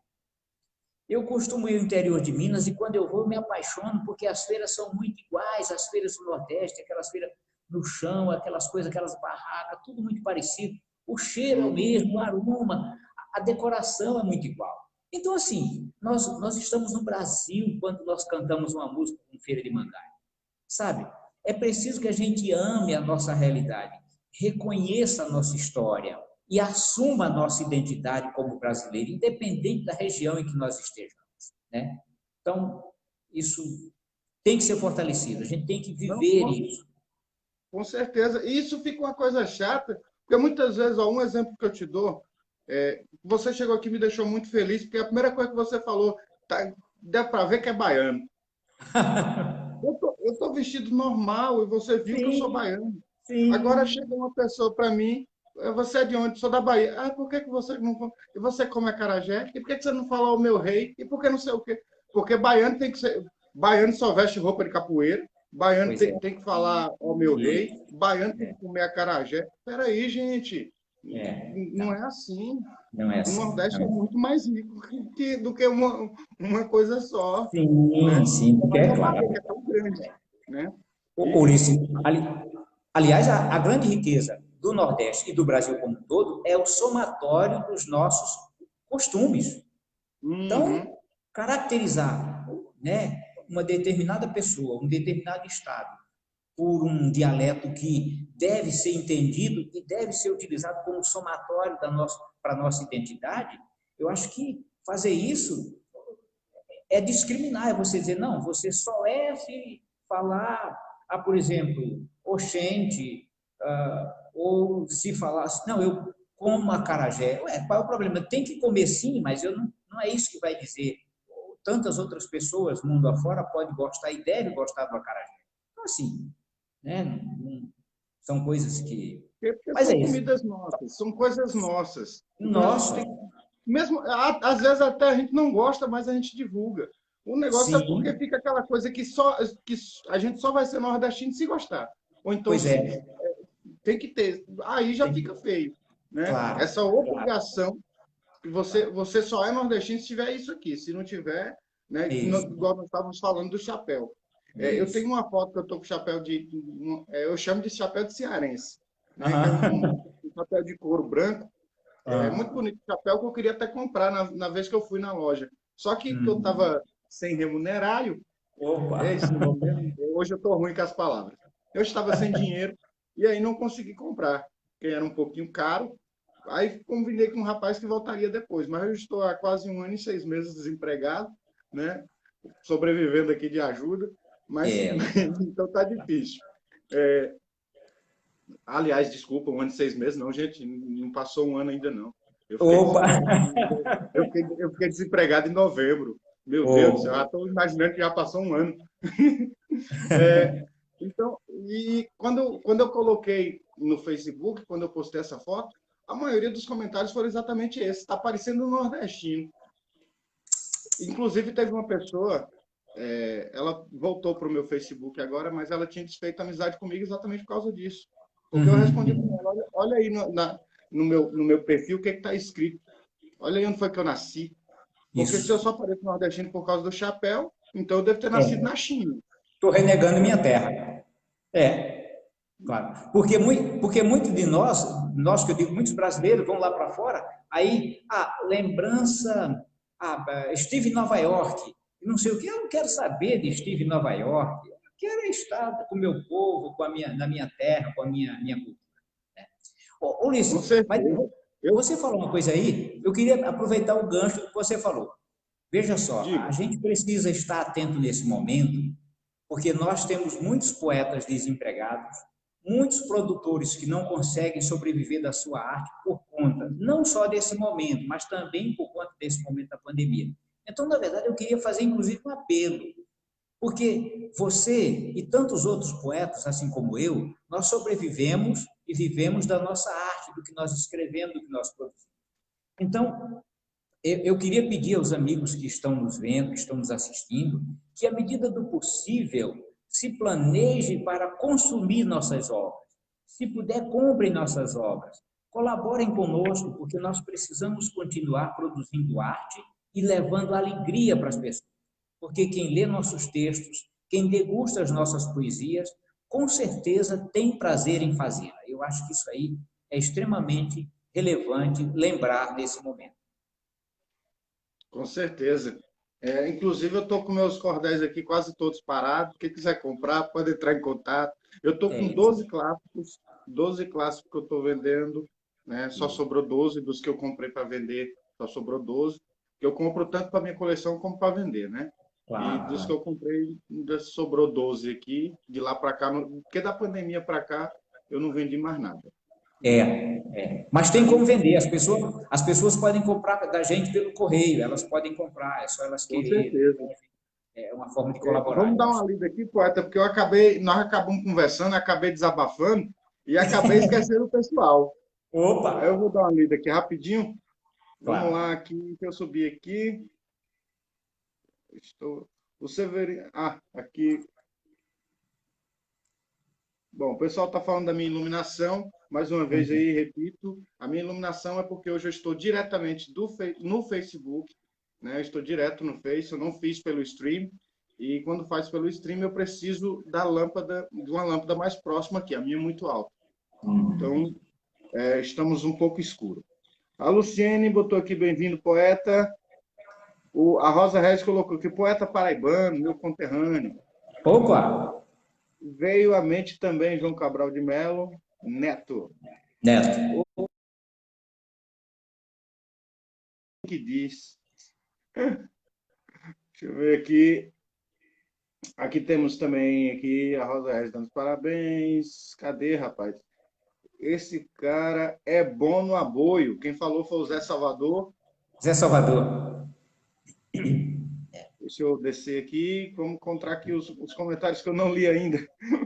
Eu costumo ir ao interior de Minas e quando eu vou eu me apaixono porque as feiras são muito iguais, as feiras do Nordeste, aquelas feiras no chão, aquelas coisas, aquelas barracas, tudo muito parecido. O cheiro é o mesmo, o aroma, a decoração é muito igual. Então, assim, nós estamos no Brasil quando nós cantamos uma música com feira de mangaio, sabe? É preciso que a gente ame a nossa realidade, reconheça a nossa história e assuma a nossa identidade como brasileiro, independente da região em que nós estejamos, né? Então, isso tem que ser fortalecido, a gente tem que viver isso. Com certeza. E isso fica uma coisa chata, porque muitas vezes, ó, um exemplo que eu te dou, você chegou aqui e me deixou muito feliz, porque a primeira coisa que você falou, tá, dá para ver que é baiano. Eu tô vestido normal e você viu que eu sou Sim, baiano. Agora sim. chega uma pessoa para mim, você é de onde? Sou da Bahia. Ah, por que que você não... E você come acarajé? E por que que você não fala o meu rei? E por que não sei o quê? Porque baiano tem que ser... Baiano só veste roupa de capoeira. Baiano Pois é. tem que falar ó meu rei. Isso. Baiano tem É, que comer acarajé. Peraí, gente. Não não, é assim. não é O assim. Nordeste é muito mais rico do que uma coisa só, Sim, né? sim, Ainda porque mais é a Bahia, claro. que é tão grande, né? E, Ulisses, aliás, a grande riqueza do Nordeste e do Brasil como um todo é o somatório dos nossos costumes. uhum, Então, caracterizar, né, uma determinada pessoa, um determinado estado, por um dialeto que deve ser entendido e deve ser utilizado como somatório para a nossa identidade, eu acho que fazer isso é discriminar, é você dizer, não, você só é se falar, por exemplo, oxente, ou se falar, não, eu como acarajé. Ué, qual é o problema? Tem que comer sim, mas não é isso que vai dizer. Tantas outras pessoas, mundo afora, podem gostar e devem gostar do acarajé. Então, assim, né, são coisas que... porque Mas é são isso. comidas nossas, são coisas nossas. Então a gente Nossa, tem, mesmo às vezes até a gente não gosta, mas a gente divulga. O negócio é porque sim, fica aquela coisa que a gente só vai ser nordestino se gostar. Ou então pois se é, tem que ter, aí já tem, fica feio, né? claro, Essa claro, obrigação que claro. você só é nordestino se tiver isso aqui. Se não tiver, né? Isso, Igual nós estávamos falando do chapéu. Eu tenho isso. uma foto que eu estou com chapéu eu chamo de chapéu de cearense, né? Que é Aham. um chapéu de couro branco. É muito Ah, bonito o chapéu que eu queria até comprar na vez que eu fui na loja. Só que eu hum. estava sem remunerário. Opa! Esse nome mesmo, hoje eu estou ruim com as palavras. Eu estava sem dinheiro e aí não consegui comprar, porque era um pouquinho caro. Aí combinei com um rapaz que voltaria depois, mas eu estou há quase 1 ano e 6 meses desempregado, né? Sobrevivendo aqui de ajuda, mas É. então tá difícil. Aliás, desculpa, 1 ano e 6 meses, não, gente, não passou um ano ainda não. Eu fiquei Opa! desempregado, eu fiquei desempregado em novembro. Meu Deus do céu, já Opa! estou imaginando que já passou um ano. É, então, e quando eu coloquei no Facebook, quando eu postei essa foto, a maioria dos comentários foram exatamente esses. Está parecendo um nordestino. Inclusive, teve uma pessoa, ela voltou para o meu Facebook agora, mas ela tinha desfeito amizade comigo exatamente por causa disso. Porque eu respondi para ela, olha aí no meu perfil o que está escrito. Olha aí onde foi que eu nasci. Porque se eu Isso. só pareço nordestino por causa do chapéu, então eu devo ter nascido na China. Estou renegando minha terra. Claro. Porque muito de nós que eu digo, muitos brasileiros vão lá para fora, aí, lembrança, estive em Nova York, não sei o que, eu não quero saber de estive em Nova York, eu quero estar com o meu povo, na minha terra, com a minha cultura. Né? Com Ulisses, mas certeza. você falou uma coisa aí, eu queria aproveitar o gancho que você falou. Veja só, a Diga. gente precisa estar atento nesse momento, porque nós temos muitos poetas desempregados, muitos produtores que não conseguem sobreviver da sua arte por conta, não só desse momento, mas também por conta desse momento da pandemia. Então, na verdade, eu queria fazer, inclusive, um apelo, porque você e tantos outros poetas, assim como eu, nós sobrevivemos e vivemos da nossa arte, do que nós escrevemos, do que nós produzimos. Então, eu queria pedir aos amigos que estão nos vendo, que estão nos assistindo, que, à medida do possível, se planeje para consumir nossas obras. Se puder, comprem nossas obras. Colaborem conosco, porque nós precisamos continuar produzindo arte e levando alegria para as pessoas. Porque quem lê nossos textos, quem degusta as nossas poesias, com certeza tem prazer em fazê-la. Eu acho que isso aí é extremamente relevante lembrar nesse momento. Com certeza. Inclusive, eu estou com meus cordéis aqui quase todos parados. Quem quiser comprar, pode entrar em contato. Eu estou com Isso. 12 clássicos que eu estou vendendo, né? Só Isso. sobrou 12 dos que eu comprei para vender, só sobrou 12. Eu compro tanto para minha coleção como para vender, né? E Claro, dos que claro. eu comprei, ainda sobrou 12 aqui. De lá para cá, porque da pandemia para cá, eu não vendi mais nada. Mas tem como Aí, vender. As pessoas podem comprar da gente pelo correio, elas podem comprar, é só elas com quererem. certeza. É uma forma de colaborar, Vamos eu dar acho. uma lida aqui, poeta, porque nós acabamos conversando, acabei desabafando e acabei esquecendo o pessoal. Opa! Aí eu vou dar uma lida aqui rapidinho. Vamos Claro. lá, aqui, que eu subi aqui. O Severino. Aqui. Bom, o pessoal está falando da minha iluminação. Mais uma vez aí, repito, a minha iluminação é porque hoje eu estou diretamente no Facebook, né? Eu estou direto no Face, eu não fiz pelo stream. E quando faz pelo stream, eu preciso de uma lâmpada mais próxima aqui. A minha é muito alta. Então, estamos um pouco escuro. A Luciene botou aqui, bem-vindo, poeta. A Rosa Reis colocou aqui, poeta paraibano, meu conterrâneo. Opa! Veio à mente também João Cabral de Melo, neto. Neto. O que diz? Deixa eu ver aqui. Aqui temos também aqui a Rosa Reis dando parabéns. Cadê, rapaz? Esse cara é bom no aboio. Quem falou foi o Zé Salvador. Zé Salvador. Deixa eu descer aqui. Vamos encontrar aqui os comentários que eu não li ainda.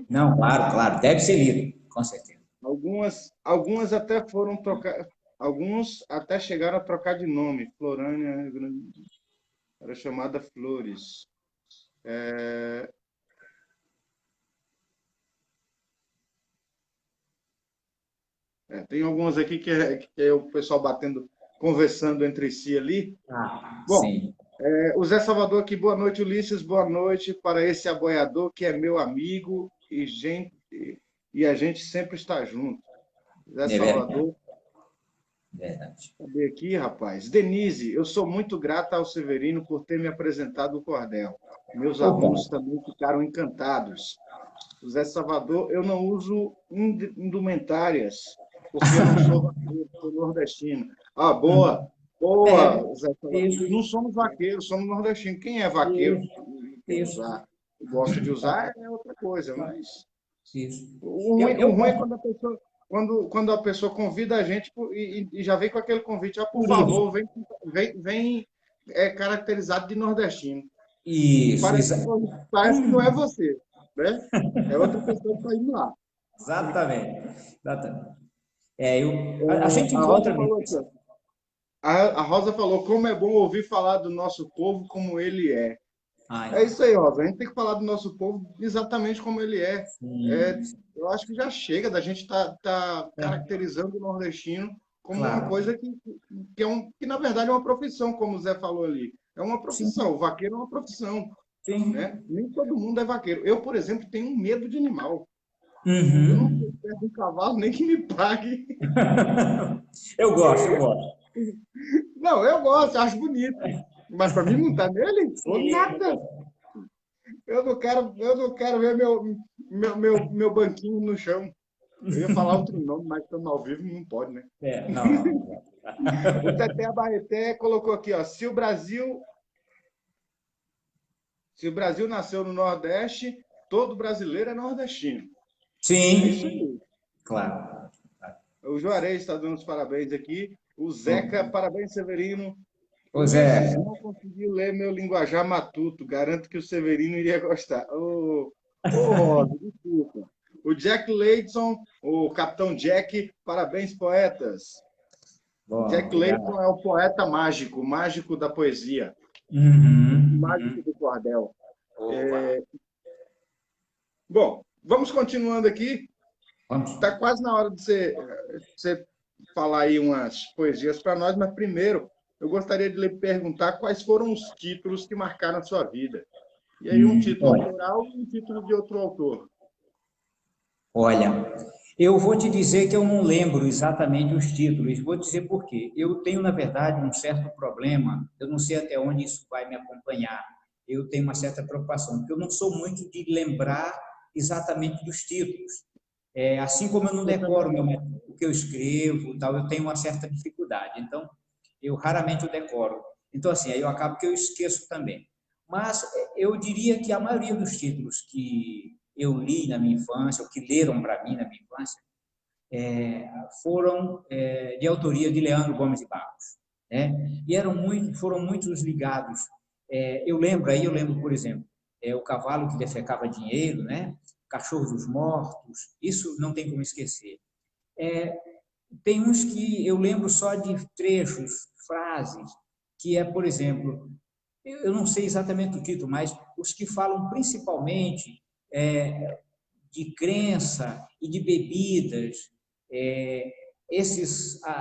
Não, claro, claro. Deve ser lido, com certeza. Algumas até foram trocar. Alguns até chegaram a trocar de nome. Florânia era chamada Flores. Tem algumas aqui que é o pessoal conversando entre si ali. Bom, Sim. o Zé Salvador aqui, boa noite, Ulisses, boa noite para esse aboiador que é meu amigo e a gente sempre está junto. Zé É verdade. Salvador, Verdade. cadê aqui, rapaz? Denise, eu sou muito grata ao Severino por ter me apresentado o cordel. Meus Opa! alunos também ficaram encantados. O Zé Salvador, eu não uso indumentárias, porque eu não sou vaqueiro, sou nordestino. Boa, É, boa, Zé Salvador. isso, Não somos vaqueiros, somos nordestinos. Quem é vaqueiro isso, e quer isso. usar, gosta de usar, é outra coisa, mas Isso. o ruim é quando a pessoa convida a gente e já vem com aquele convite, por Isso, favor, vem caracterizado de nordestino. isso, Parece que não é você, né? É outra pessoa que está indo lá. Exatamente. Exatamente. A gente A Rosa encontra falou mesmo aqui, isso. ó. A Rosa falou, como é bom ouvir falar do nosso povo como ele é. É Ai, isso aí, Rosa. A gente tem que falar do nosso povo exatamente como ele é. sim, Eu acho que já chega da gente tá é, caracterizando o nordestino como uma claro. coisa que na verdade é uma profissão, como o Zé falou ali. É uma profissão. Sim, O vaqueiro é uma profissão, né? sim. Nem todo mundo é vaqueiro. Eu, por exemplo, tenho um medo de animal. Eu não Uhum. fico perto de um cavalo nem que me pague. Eu gosto, eu gosto. Não, eu gosto, acho bonito. Mas para mim não tá nele? Ou Sim, eu nada. gosto. Eu não quero ver meu banquinho no chão. Eu ia falar outro nome, mas estamos ao vivo, não pode, né? Não, não. O Teté Abaeté colocou aqui, ó, se o Brasil nasceu no Nordeste, todo brasileiro é nordestino. É isso Sim, aí. claro. O Juarez está dando os parabéns aqui. O Zeca, Ô, parabéns, Severino. ô, Zé, Ulisses não conseguiu ler meu linguajar matuto. Garanto que o Severino iria gostar. Rosa, desculpa. O Jack Leidson, o Capitão Jack, parabéns, poetas. bom, Jack obrigado. Leidson é o poeta mágico, o mágico da poesia, o Uhum, mágico uhum. do cordel. Opa, Bom, vamos continuando aqui. vamos. Está quase na hora de você falar aí umas poesias para nós, mas primeiro eu gostaria de lhe perguntar quais foram os títulos que marcaram a sua vida. E aí um título Olha, autoral e um título de outro autor. olha, eu vou te dizer que eu não lembro exatamente os títulos, vou dizer por quê. Eu tenho, na verdade, um certo problema, eu não sei até onde isso vai me acompanhar. Eu tenho uma certa preocupação, porque eu não sou muito de lembrar exatamente dos títulos. Assim como eu não Eu decoro também não. o que eu escrevo, tal, eu tenho uma certa dificuldade. Então, eu raramente o decoro. Então, assim, aí eu acabo que eu esqueço também. Mas eu diria que a maioria dos títulos que eu li na minha infância, ou que leram para mim na minha infância, foram de autoria de Leandro Gomes de Barros, né? E foram muitos ligados. Eu lembro, por exemplo, o cavalo que defecava dinheiro, né? Cachorro dos mortos, isso não tem como esquecer. Tem uns que eu lembro só de trechos, frases, que é, por exemplo, eu não sei exatamente o título, mas os que falam principalmente de crença e de bebidas, é,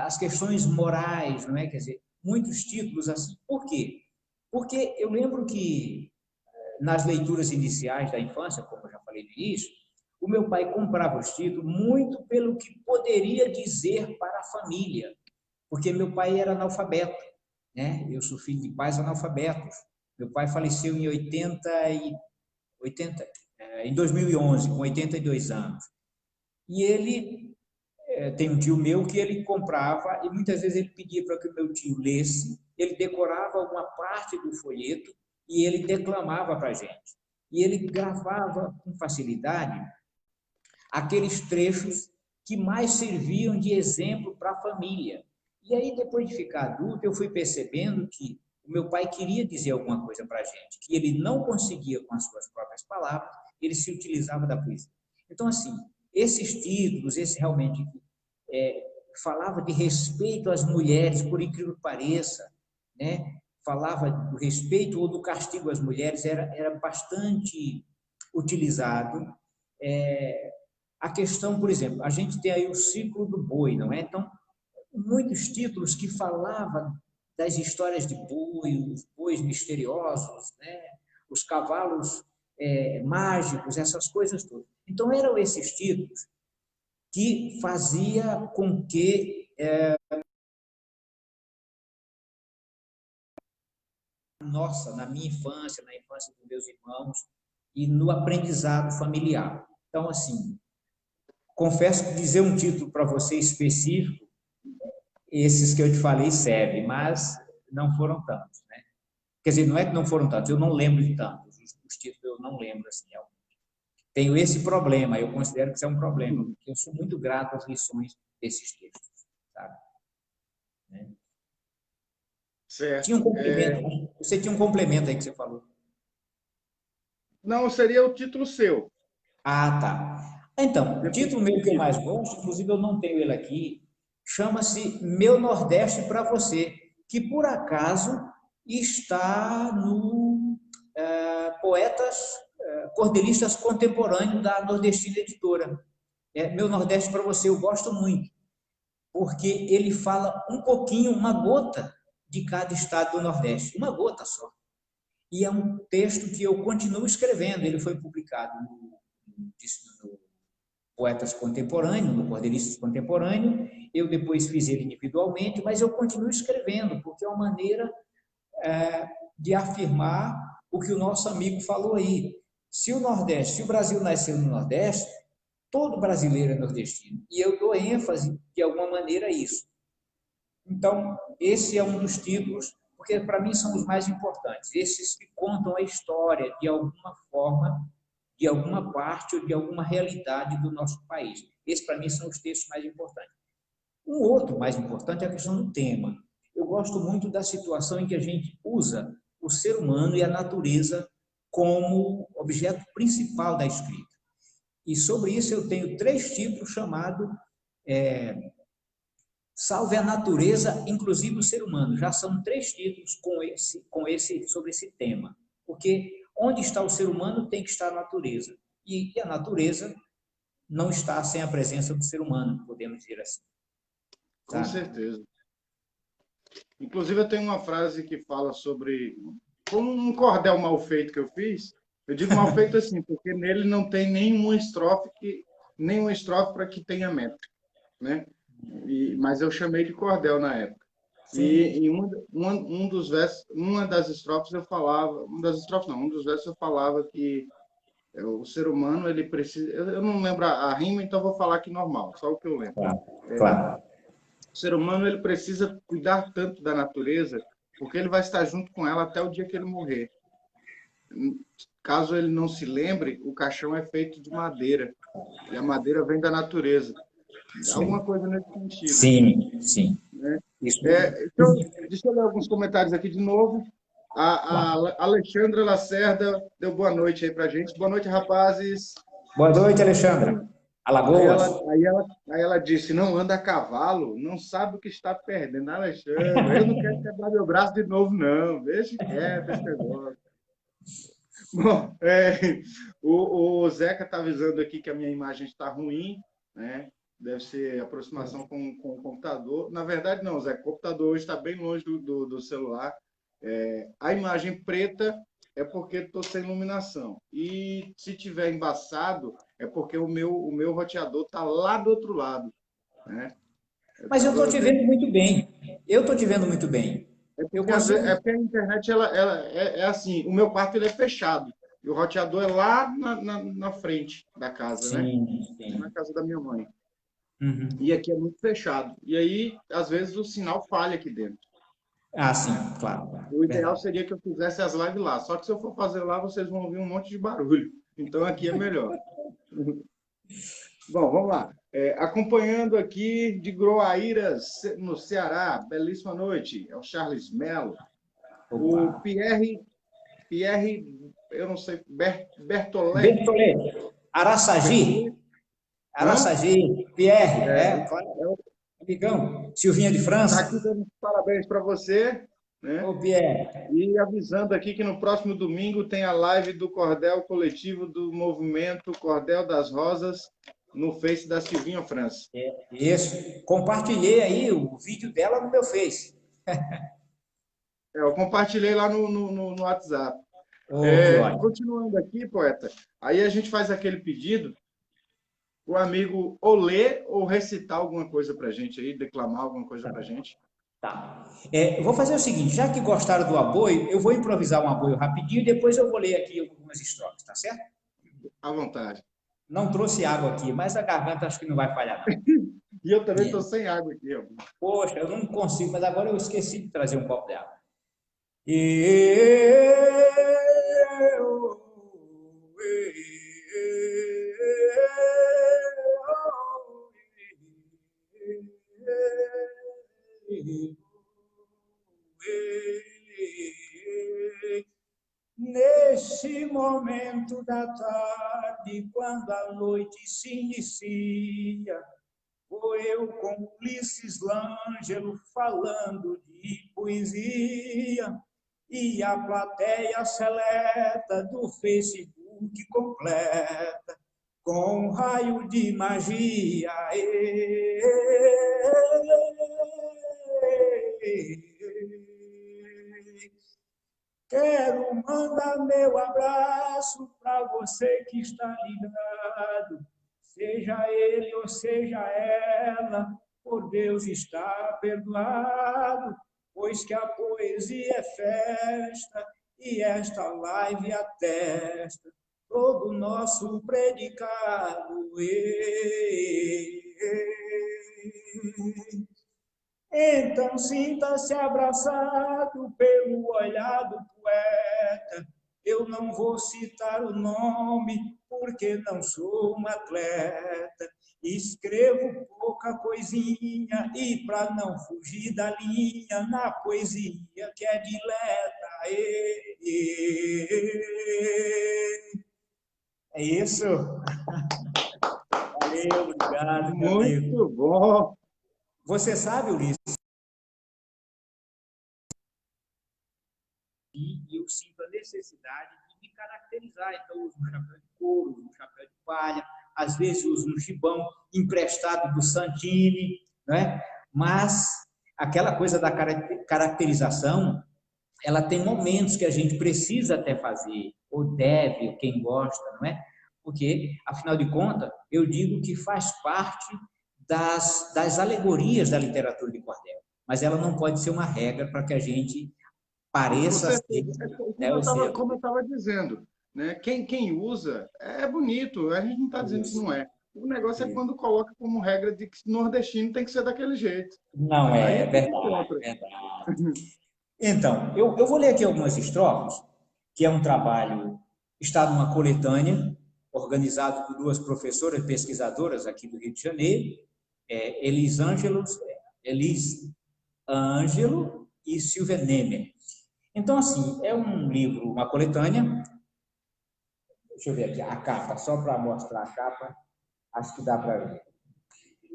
as questões morais, não é? Quer dizer, muitos títulos assim. Por quê? Porque eu lembro que nas leituras iniciais da infância, como eu já falei no início, o meu pai comprava os títulos muito pelo que poderia dizer para a família, porque meu pai era analfabeto, né? Eu sou filho de pais analfabetos. Meu pai faleceu em 80, em 2011, com 82 anos. E ele tem um tio meu que ele comprava e muitas vezes ele pedia para que o meu tio lesse, ele decorava uma parte do folheto e ele declamava para a gente. E ele gravava com facilidade aqueles trechos que mais serviam de exemplo para a família. E aí, depois de ficar adulto, eu fui percebendo que o meu pai queria dizer alguma coisa para a gente, que ele não conseguia com as suas próprias palavras, ele se utilizava da poesia. Então, assim, esses títulos, esse realmente é, falava de respeito às mulheres, por incrível que pareça, né? Falava do respeito ou do castigo às mulheres, era bastante utilizado. É, a questão, por exemplo, a gente tem aí o ciclo do boi, não é? Então, muitos títulos que falavam das histórias de boi, os bois misteriosos, né? Os cavalos mágicos, essas coisas todas. Então, eram esses títulos que fazia com que, nossa, na minha infância, na infância dos meus irmãos, e no aprendizado familiar. Então, assim, confesso que dizer um título para você específico, esses que eu te falei servem, mas não foram tantos, né? Quer dizer, não é que não foram tantos, eu não lembro de tantos, os títulos eu não lembro, assim, tenho esse problema, eu considero que isso é um problema, porque eu sou muito grato às lições desses textos, sabe? Né? Tinha um Certo. complemento, você tinha um complemento aí que você falou. Não, seria o título seu. Ah, tá. Então, o Depois título do meu que eu pedido. mais gosto, inclusive eu não tenho ele aqui, chama-se Meu Nordeste para Você, que por acaso está no Poetas Cordelistas Contemporâneos da Nordestina Editora. Meu Nordeste para Você, eu gosto muito, porque ele fala um pouquinho, uma gota de cada estado do Nordeste, uma gota só. E é um texto que eu continuo escrevendo, ele foi publicado no Poetas Contemporâneos, no Cordelistas Contemporâneo, eu depois fiz ele individualmente, mas eu continuo escrevendo, porque é uma maneira de afirmar o que o nosso amigo falou aí. Se o Nordeste, se o Brasil nasceu no Nordeste, todo brasileiro é nordestino. E eu dou ênfase, de alguma maneira, a isso. Então, esse é um dos títulos, porque para mim são os mais importantes. Esses que contam a história, de alguma forma, de alguma parte ou de alguma realidade do nosso país. Esses, para mim, são os textos mais importantes. Um outro mais importante é a questão do tema. Eu gosto muito da situação em que a gente usa o ser humano e a natureza como objeto principal da escrita. E sobre isso eu tenho 3 títulos chamados Salve a Natureza, inclusive o Ser Humano. Já são 3 títulos sobre esse tema. Porque onde está o ser humano tem que estar a natureza. E a natureza não está sem a presença do ser humano, podemos dizer assim. Com Sabe? certeza. Inclusive, eu tenho uma frase que fala sobre como um cordel mal feito que eu fiz. Eu digo mal feito assim, porque nele não tem nenhuma estrofe para que tenha métrica, né? Mas eu chamei de cordel na época. E Sim. em um dos versos, uma das estrofes eu falava, uma das estrofes não, um dos versos eu falava que o ser humano ele precisa, eu não lembro a rima, então eu vou falar aqui normal, só o que eu lembro. Claro, claro. O ser humano ele precisa cuidar tanto da natureza, porque ele vai estar junto com ela até o dia que ele morrer. Caso ele não se lembre, o caixão é feito de madeira, e a madeira vem da natureza. Sim, Alguma coisa nesse sentido, sim, sim. né? Isso. Então, deixa eu ler alguns comentários aqui de novo. A Alexandra Lacerda deu boa noite aí pra gente. Boa noite, rapazes. Boa noite, Alexandra. Aí Alagoas. ela, aí ela, aí ela disse, não anda a cavalo, não sabe o que está perdendo. Alexandra, eu não quero quebrar meu braço de novo, não. Deixa quieto esse negócio. Bom, o Zeca está avisando aqui que a minha imagem está ruim, né? Deve ser aproximação com o computador. Na verdade, não, Zeca, o computador hoje está bem longe do celular. A imagem preta é porque estou sem iluminação. E se tiver embaçado, é porque o meu roteador está lá do outro lado, né? Mas eu estou te Deve vendo muito bem. Eu estou te vendo muito bem. É Eu porque, às vezes, consigo. é porque a internet ela é assim, o meu quarto ele é fechado. E o roteador é lá na frente da casa, né? Sim, Na sim. casa da minha mãe. Uhum. E aqui é muito fechado. E aí, às vezes, o sinal falha aqui dentro. Ah, sim, Né? claro, claro. O ideal Verdade. seria que eu fizesse as lives lá. Só que se eu for fazer lá, vocês vão ouvir um monte de barulho. Então aqui é melhor. Bom, vamos lá. Acompanhando aqui de Groaíras, no Ceará, belíssima noite. É o Charles Mello. Opa. O Pierre, eu não sei, Bertoletti. Bertolete. Araçagi. Bertoletti? Hã? Araçagi. Pierre. É, Claro. é, Amigão. Silvinha de tá França. aqui dando parabéns para você, né? Ô, Pierre. E avisando aqui que no próximo domingo tem a live do Cordel Coletivo do Movimento Cordel das Rosas no Face da Silvinha França. Isso. Compartilhei aí o vídeo dela no meu Face. Eu compartilhei lá no WhatsApp. Oh, que ótimo. Continuando aqui, poeta, aí a gente faz aquele pedido, o amigo ou ler ou recitar alguma coisa para a gente aí, declamar alguma coisa para a gente. Tá. Eu vou fazer o seguinte, já que gostaram do aboio, eu vou improvisar um aboio rapidinho e depois eu vou ler aqui algumas estrofes, tá certo? À vontade. Não trouxe água aqui, mas a garganta acho que não vai falhar, não. E eu também estou É. sem água aqui. Ó. Poxa, eu não consigo, mas agora eu esqueci de trazer um copo de água. Neste momento da tarde, quando a noite se inicia, vou eu com Ulisses L'Ângelo falando de poesia, e a plateia seleta do Facebook completa com um raio de magia. Quero mandar meu abraço para você que está ligado, seja ele ou seja ela, por Deus está perdoado, pois que a poesia é festa e esta live atesta todo o nosso predicado. Então sinta-se abraçado pelo olhar do poeta. Eu não vou citar o nome, porque não sou um atleta. Escrevo pouca coisinha e para não fugir da linha, na poesia que é dileta. É isso. Valeu, obrigado, meu amigo. Muito bom. Você sabe, Ulisses, e eu sinto a necessidade de me caracterizar. Então, eu uso um chapéu de couro, uso um chapéu de palha, às vezes uso um gibão emprestado do Santini, né? Mas aquela coisa da caracterização, ela tem momentos que a gente precisa até fazer, ou deve, quem gosta, não é? Porque, afinal de contas, eu digo que faz parte das alegorias da literatura de cordel, mas ela não pode ser uma regra para que a gente pareça ser, né, Como eu estava dizendo, né? Quem usa é bonito, a gente não está dizendo que não é. O negócio é quando coloca como regra de que nordestino tem que ser daquele jeito. Não Aí é verdade, verdade. Então, eu vou ler aqui algumas estrofes, que é um trabalho, está numa coletânea, organizado por duas professoras pesquisadoras aqui do Rio de Janeiro, Elis Ângelo e Silvia Nemer. Então, assim, é um livro, uma coletânea. Deixa eu ver aqui a capa, só para mostrar a capa, acho que dá para ver.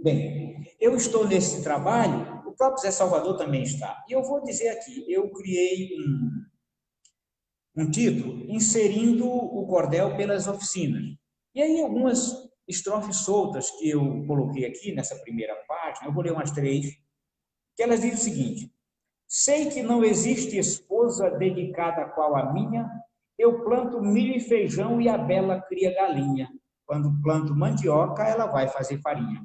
Bem, eu estou nesse trabalho, o próprio Zé Salvador também está. E eu vou dizer aqui, eu criei um título inserindo o cordel pelas oficinas. E aí algumas estrofes soltas que eu coloquei aqui nessa primeira página, eu vou ler umas 3, que elas dizem o seguinte: sei que não existe esposa dedicada qual a minha, eu planto milho e feijão e a bela cria galinha. Quando planto mandioca, ela vai fazer farinha.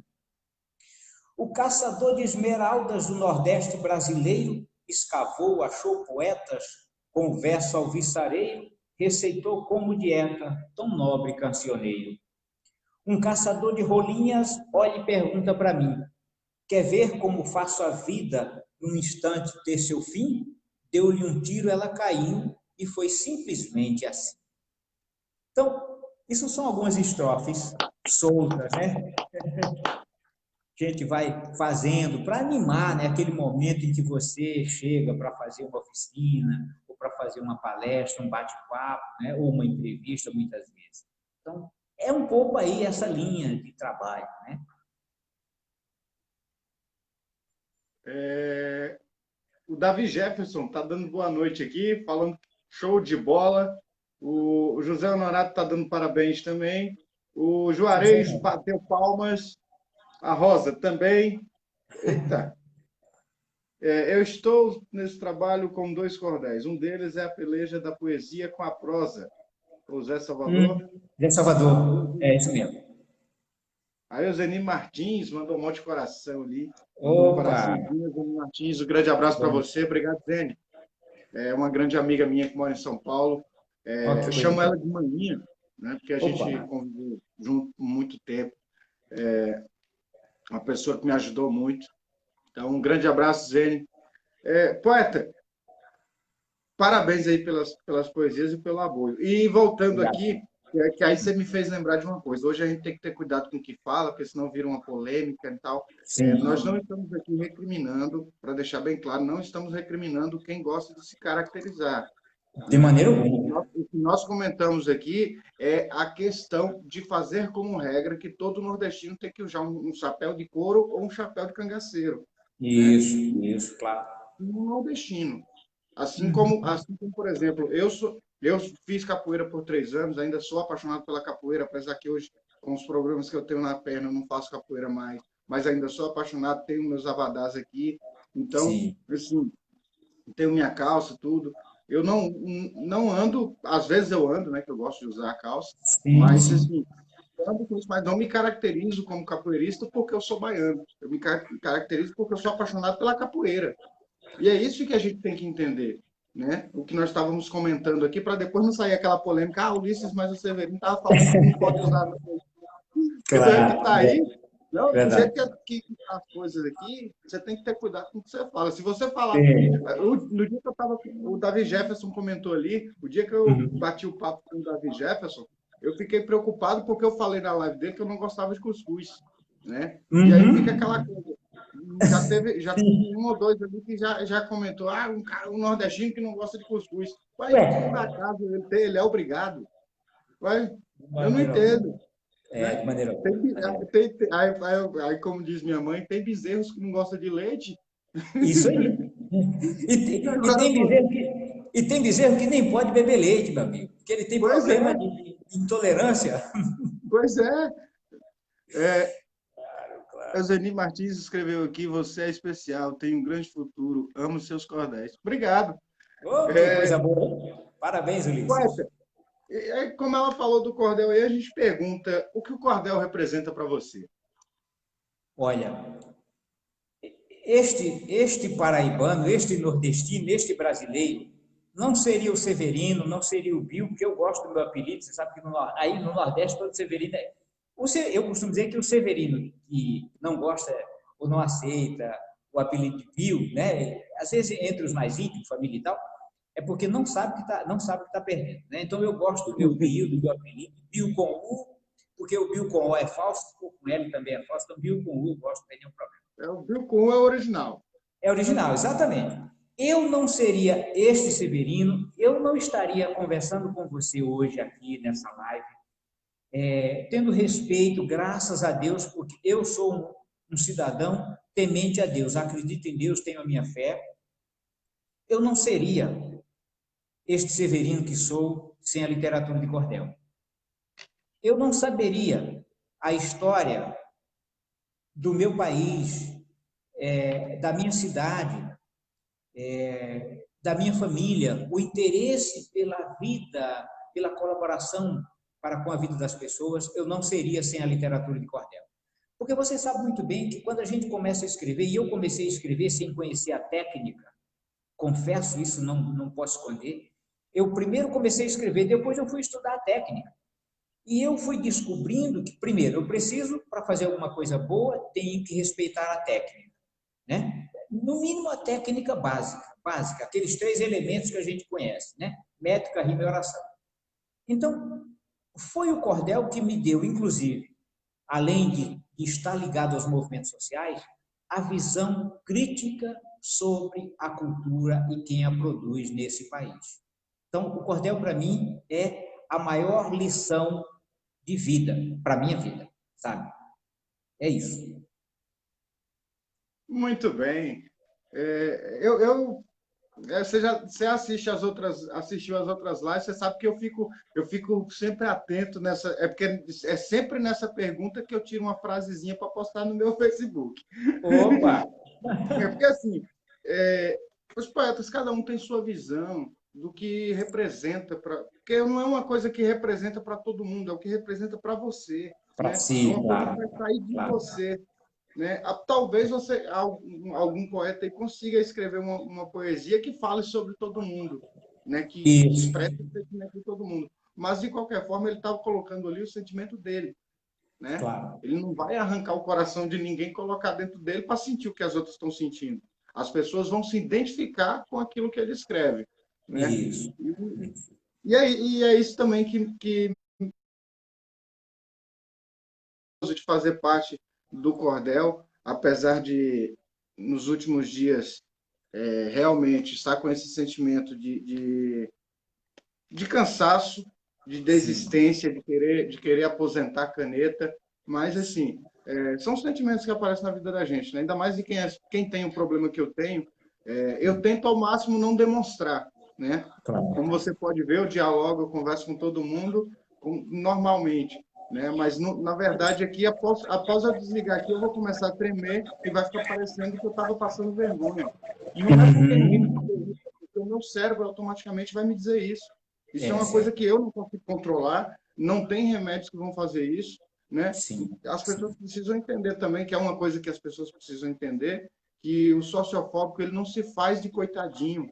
O caçador de esmeraldas do Nordeste brasileiro escavou, achou poetas, com verso alvissareiro, receitou como dieta tão nobre cancioneiro. Um caçador de rolinhas olha e pergunta para mim: quer ver como faço a vida num instante ter seu fim? Deu-lhe um tiro, ela caiu, e foi simplesmente assim. Então, isso são algumas estrofes soltas, né? A gente vai fazendo para animar, né, aquele momento em que você chega para fazer uma oficina, ou para fazer uma palestra, um bate-papo, né, ou uma entrevista, muitas vezes. Então, é um pouco aí essa linha de trabalho, né? O Davi Jefferson está dando boa noite aqui, falando show de bola. O José Honorato está dando parabéns também. O Juarez bateu palmas. A Rosa também. Eita! Eu estou nesse trabalho com 2 cordéis. Um deles é a peleja da poesia com a prosa. O Zé Salvador. Zé Salvador, é isso mesmo. Aí o Zeni Martins mandou um monte de coração ali. Mandou um Opa! coraçãozinho. Zeni Martins, um grande abraço para você. Obrigado, Zeni. É uma grande amiga minha que mora em São Paulo. Eu chamo ela de maninha, né? Porque a gente conviveu junto por muito tempo. Uma pessoa que me ajudou muito. Então, um grande abraço, Zene. Poeta, parabéns aí pelas poesias e pelo apoio. E voltando aqui, que aí você me fez lembrar de uma coisa. Hoje a gente tem que ter cuidado com o que fala, porque senão vira uma polêmica e tal. Nós não estamos aqui recriminando, para deixar bem claro, não estamos recriminando quem gosta de se caracterizar. De maneira alguma. que nós comentamos aqui é a questão de fazer como regra que todo nordestino tem que usar um chapéu de couro ou um chapéu de cangaceiro, né? Isso, claro. Um nordestino. Uhum. Assim como, por exemplo, eu fiz capoeira por 3 anos, ainda sou apaixonado pela capoeira, apesar que hoje, com os problemas que eu tenho na perna, eu não faço capoeira mais, mas ainda sou apaixonado, tenho meus abadás aqui. Então, Sim, assim, tenho minha calça, tudo. Eu não ando, às vezes eu ando, né, que eu gosto de usar a calça, sim, mas, sim. assim, ando com isso, mas não me caracterizo como capoeirista porque eu sou baiano. Eu me caracterizo porque eu sou apaixonado pela capoeira. E é isso que a gente tem que entender, né? O que nós estávamos comentando aqui, para depois não sair aquela polêmica, Ulisses, mas o Severino estava falando que não pode usar. Porque do jeito que Claro, está aí, não, do verdade. jeito que tá as coisas aqui, você tem que ter cuidado com o que você fala. Se você falar. Sim. No dia que eu estava. O Davi Jefferson comentou ali, o dia que eu Uhum. bati o papo com o Davi Jefferson, eu fiquei preocupado porque eu falei na live dele que eu não gostava de cuscuz, né? E aí fica aquela Uhum. coisa. Já teve Sim. um ou dois ali que já comentou, um nordestino que não gosta de cuscuz. Vai, Ué, por acaso ele é obrigado? Vai, de eu não maneira alguma. entendo, De né? maneira alguma. De maneira alguma. Aí, como diz minha mãe, tem bezerros que não gostam de leite. Isso aí. E Agora, tem bezerro que nem pode beber leite, meu amigo, porque ele tem pois problema é, de intolerância. pois é. É, Claro, claro. Eugeni Martins escreveu aqui: você é especial, tem um grande futuro, amo seus cordéis. Obrigado. Oh, que É, coisa boa, hein? Parabéns, Ulisses. poeta, como ela falou do cordel aí, a gente pergunta o que o cordel representa para você. Olha, este paraibano, este nordestino, este brasileiro, não seria o Severino, não seria o Bill, porque eu gosto do meu apelido, você sabe que aí no Nordeste todo Severino é. Eu costumo dizer que o Severino que não gosta ou não aceita o apelido de Bill, né? Às vezes entre os mais íntimos, família e tal, é porque não sabe que tá perdendo, né? Então eu gosto do meu Bill, do meu apelido, Bill com U, porque o Bill com O é falso, o com L também é falso, então Bill com U eu gosto, não tem nenhum problema. É, o Bill Kun é o original. É original, exatamente. Eu não seria este Severino, eu não estaria conversando com você hoje aqui nessa live, tendo respeito, graças a Deus, porque eu sou um cidadão temente a Deus, acredito em Deus, tenho a minha fé. Eu não seria este Severino que sou sem a literatura de cordel. Eu não saberia a história do meu país, da minha cidade, da minha família, o interesse pela vida, pela colaboração para com a vida das pessoas, eu não seria sem a literatura de cordel. Porque você sabe muito bem que quando a gente começa a escrever, e eu comecei a escrever sem conhecer a técnica, confesso isso, não posso esconder, eu primeiro comecei a escrever, depois eu fui estudar a técnica. E eu fui descobrindo que, primeiro, eu preciso, para fazer alguma coisa boa, tenho que respeitar a técnica, né? No mínimo a técnica básica, aqueles 3 elementos que a gente conhece, né? Métrica, rima e oração. Então, foi o cordel que me deu, inclusive, além de estar ligado aos movimentos sociais, a visão crítica sobre a cultura e quem a produz nesse país. Então, o cordel, para mim, é a maior lição de vida, para a minha vida, sabe? É isso. Muito bem. Você assistiu as outras lives, você sabe que eu fico sempre atento nessa. É porque é sempre nessa pergunta que eu tiro uma frasezinha para postar no meu Facebook. Opa! É porque assim, é, os poetas, cada um tem sua visão do que representa para. Porque não é uma coisa que representa para todo mundo, é o que representa para você, Para né? É si, uma coisa que claro, vai sair de claro. você, né? Talvez algum poeta aí consiga escrever uma poesia que fale sobre todo mundo, né? Que Isso, expresse o sentimento de todo mundo. Mas, de qualquer forma, ele estava colocando ali o sentimento dele, né? claro. Ele não vai arrancar o coração de ninguém e colocar dentro dele para sentir o que as outras estão sentindo. As pessoas vão se identificar com aquilo que ele escreve, né? Isso. E é isso também que de fazer parte do cordel, apesar de nos últimos dias realmente estar com esse sentimento de cansaço, de Sim. desistência, de querer aposentar a caneta, mas, assim, são sentimentos que aparecem na vida da gente, né? Ainda mais de quem tem o problema que eu tenho. Eu tento ao máximo não demonstrar, né? Como Claro. você pode ver, eu dialogo, eu converso com todo mundo normalmente, né? Mas, na verdade, aqui, após eu desligar aqui, eu vou começar a tremer e vai ficar parecendo que eu estava passando vergonha. E não é porque ninguém me Uhum. dizer isso, é porque o meu cérebro automaticamente vai me dizer isso. Isso é É uma coisa certo. que eu não consigo controlar, não tem remédios que vão fazer isso, né? Sim, As pessoas sim. precisam entender também, que é uma coisa que as pessoas precisam entender, que o sociofóbico ele não se faz de coitadinho.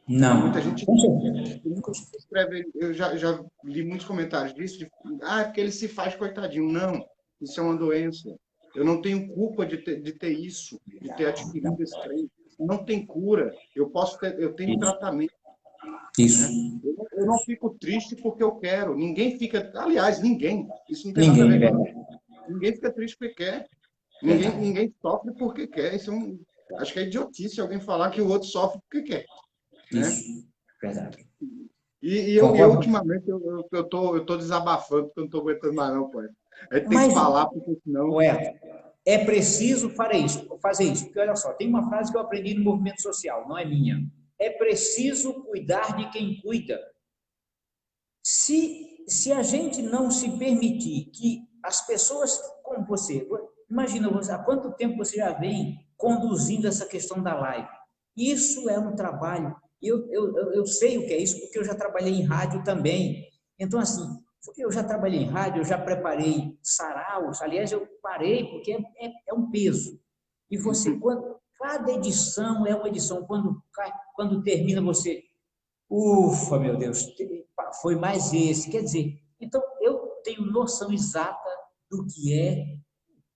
Tem muita Não, gente com certeza. tem muita gente que escreve, eu já li muitos comentários disso, é porque ele se faz coitadinho. Não, isso é uma doença. Eu não tenho culpa de ter isso, de ter adquirido esse trem. Não tem cura. Eu tenho Isso, tratamento, isso. né? Eu não fico triste porque eu quero. Ninguém fica, aliás, ninguém. Isso não tem nada a Ninguém, é ver com verdade. ninguém fica triste porque quer. Ninguém, Verdade. ninguém sofre porque quer. Acho que é idiotice alguém falar que o outro sofre porque quer, né? Isso, verdade. E eu Concordo. ultimamente, eu tô desabafando, porque eu não estou aguentando mais, não, pô. Aí tem que Mas, falar, porque senão. poeta, é preciso fazer isso. Porque, olha só, tem uma frase que eu aprendi no movimento social, não é minha. É preciso cuidar de quem cuida. Se a gente não se permitir que as pessoas como você, imagina você, há quanto tempo você já vem conduzindo essa questão da live? Isso é um trabalho, eu sei o que é isso, porque eu já trabalhei em rádio também. Então, assim, eu já trabalhei em rádio, eu já preparei saraus, aliás, eu parei porque é um peso. E você, cada edição é uma edição, quando termina, você ufa, meu Deus, foi mais esse. Quer dizer, então eu tenho noção exata do que é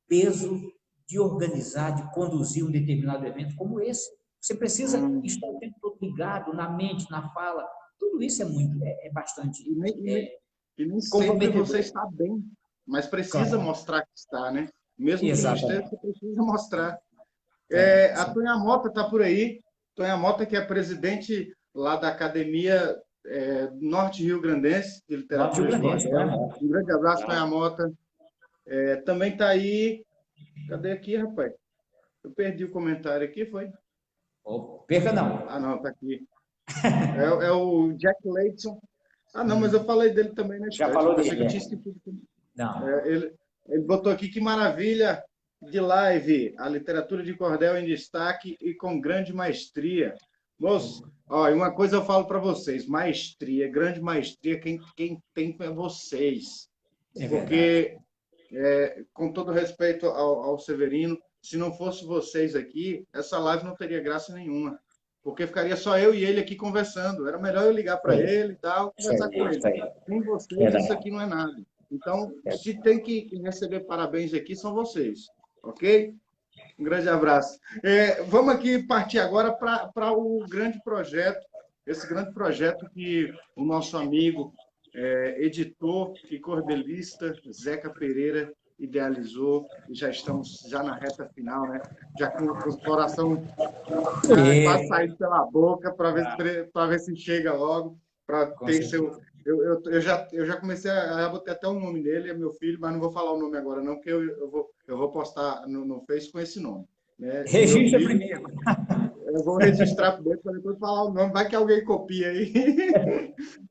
peso de organizar, de conduzir um determinado evento como esse. Você precisa Hum, estar o tempo todo ligado na mente, na fala. Tudo isso é bastante e, nem, e, nem, e nem sempre você comprometedor. está bem, mas precisa Claro, mostrar que está, né? Mesmo que não esteja, exatamente. você precisa mostrar. É, A Tonha Mota está por aí. Tonha Mota, que é presidente lá da Academia Norte Rio Grandense de Norte Rio Literatura de Grandense, não é Cordel. morte. Um grande abraço, Tonha Claro. Mota. Também está aí. Cadê aqui, rapaz? Eu perdi o comentário aqui, foi? Oh, perca Ah, não. não, está aqui. É o Jack Layton. Ah, não, mas eu falei dele também na Já estante. falou Pensei que dele, eu é? tinha esquecido. Não. Ele botou aqui que maravilha de live. A literatura de cordel em destaque e com grande maestria. Moço, ó, e uma coisa eu falo para vocês: maestria, grande maestria, quem tem é vocês. É verdade. Porque, com todo respeito ao Severino, se não fosse vocês aqui, essa live não teria graça nenhuma. Porque ficaria só eu e ele aqui conversando. Era melhor eu ligar para É, ele e tal, isso conversar com aí, ele. isso aí. Sem vocês, isso Verdade. aqui não é nada. Então, se tem que receber parabéns aqui, são vocês. Ok? Um grande abraço. Vamos aqui partir agora para o grande projeto, esse grande projeto que o nosso amigo, editor e cordelista Zeca Pereira idealizou, e já estamos já na reta final, né? Já com o coração já quase É, saindo pela boca para ver se chega logo, para com ter certeza. seu. Eu já comecei a botar até o nome dele, é meu filho, mas não vou falar o nome agora, não, porque eu vou postar no Face com esse nome. Né? Meu Registra filho, primeiro. eu vou registrar primeiro para depois falar o nome, vai que alguém copia aí.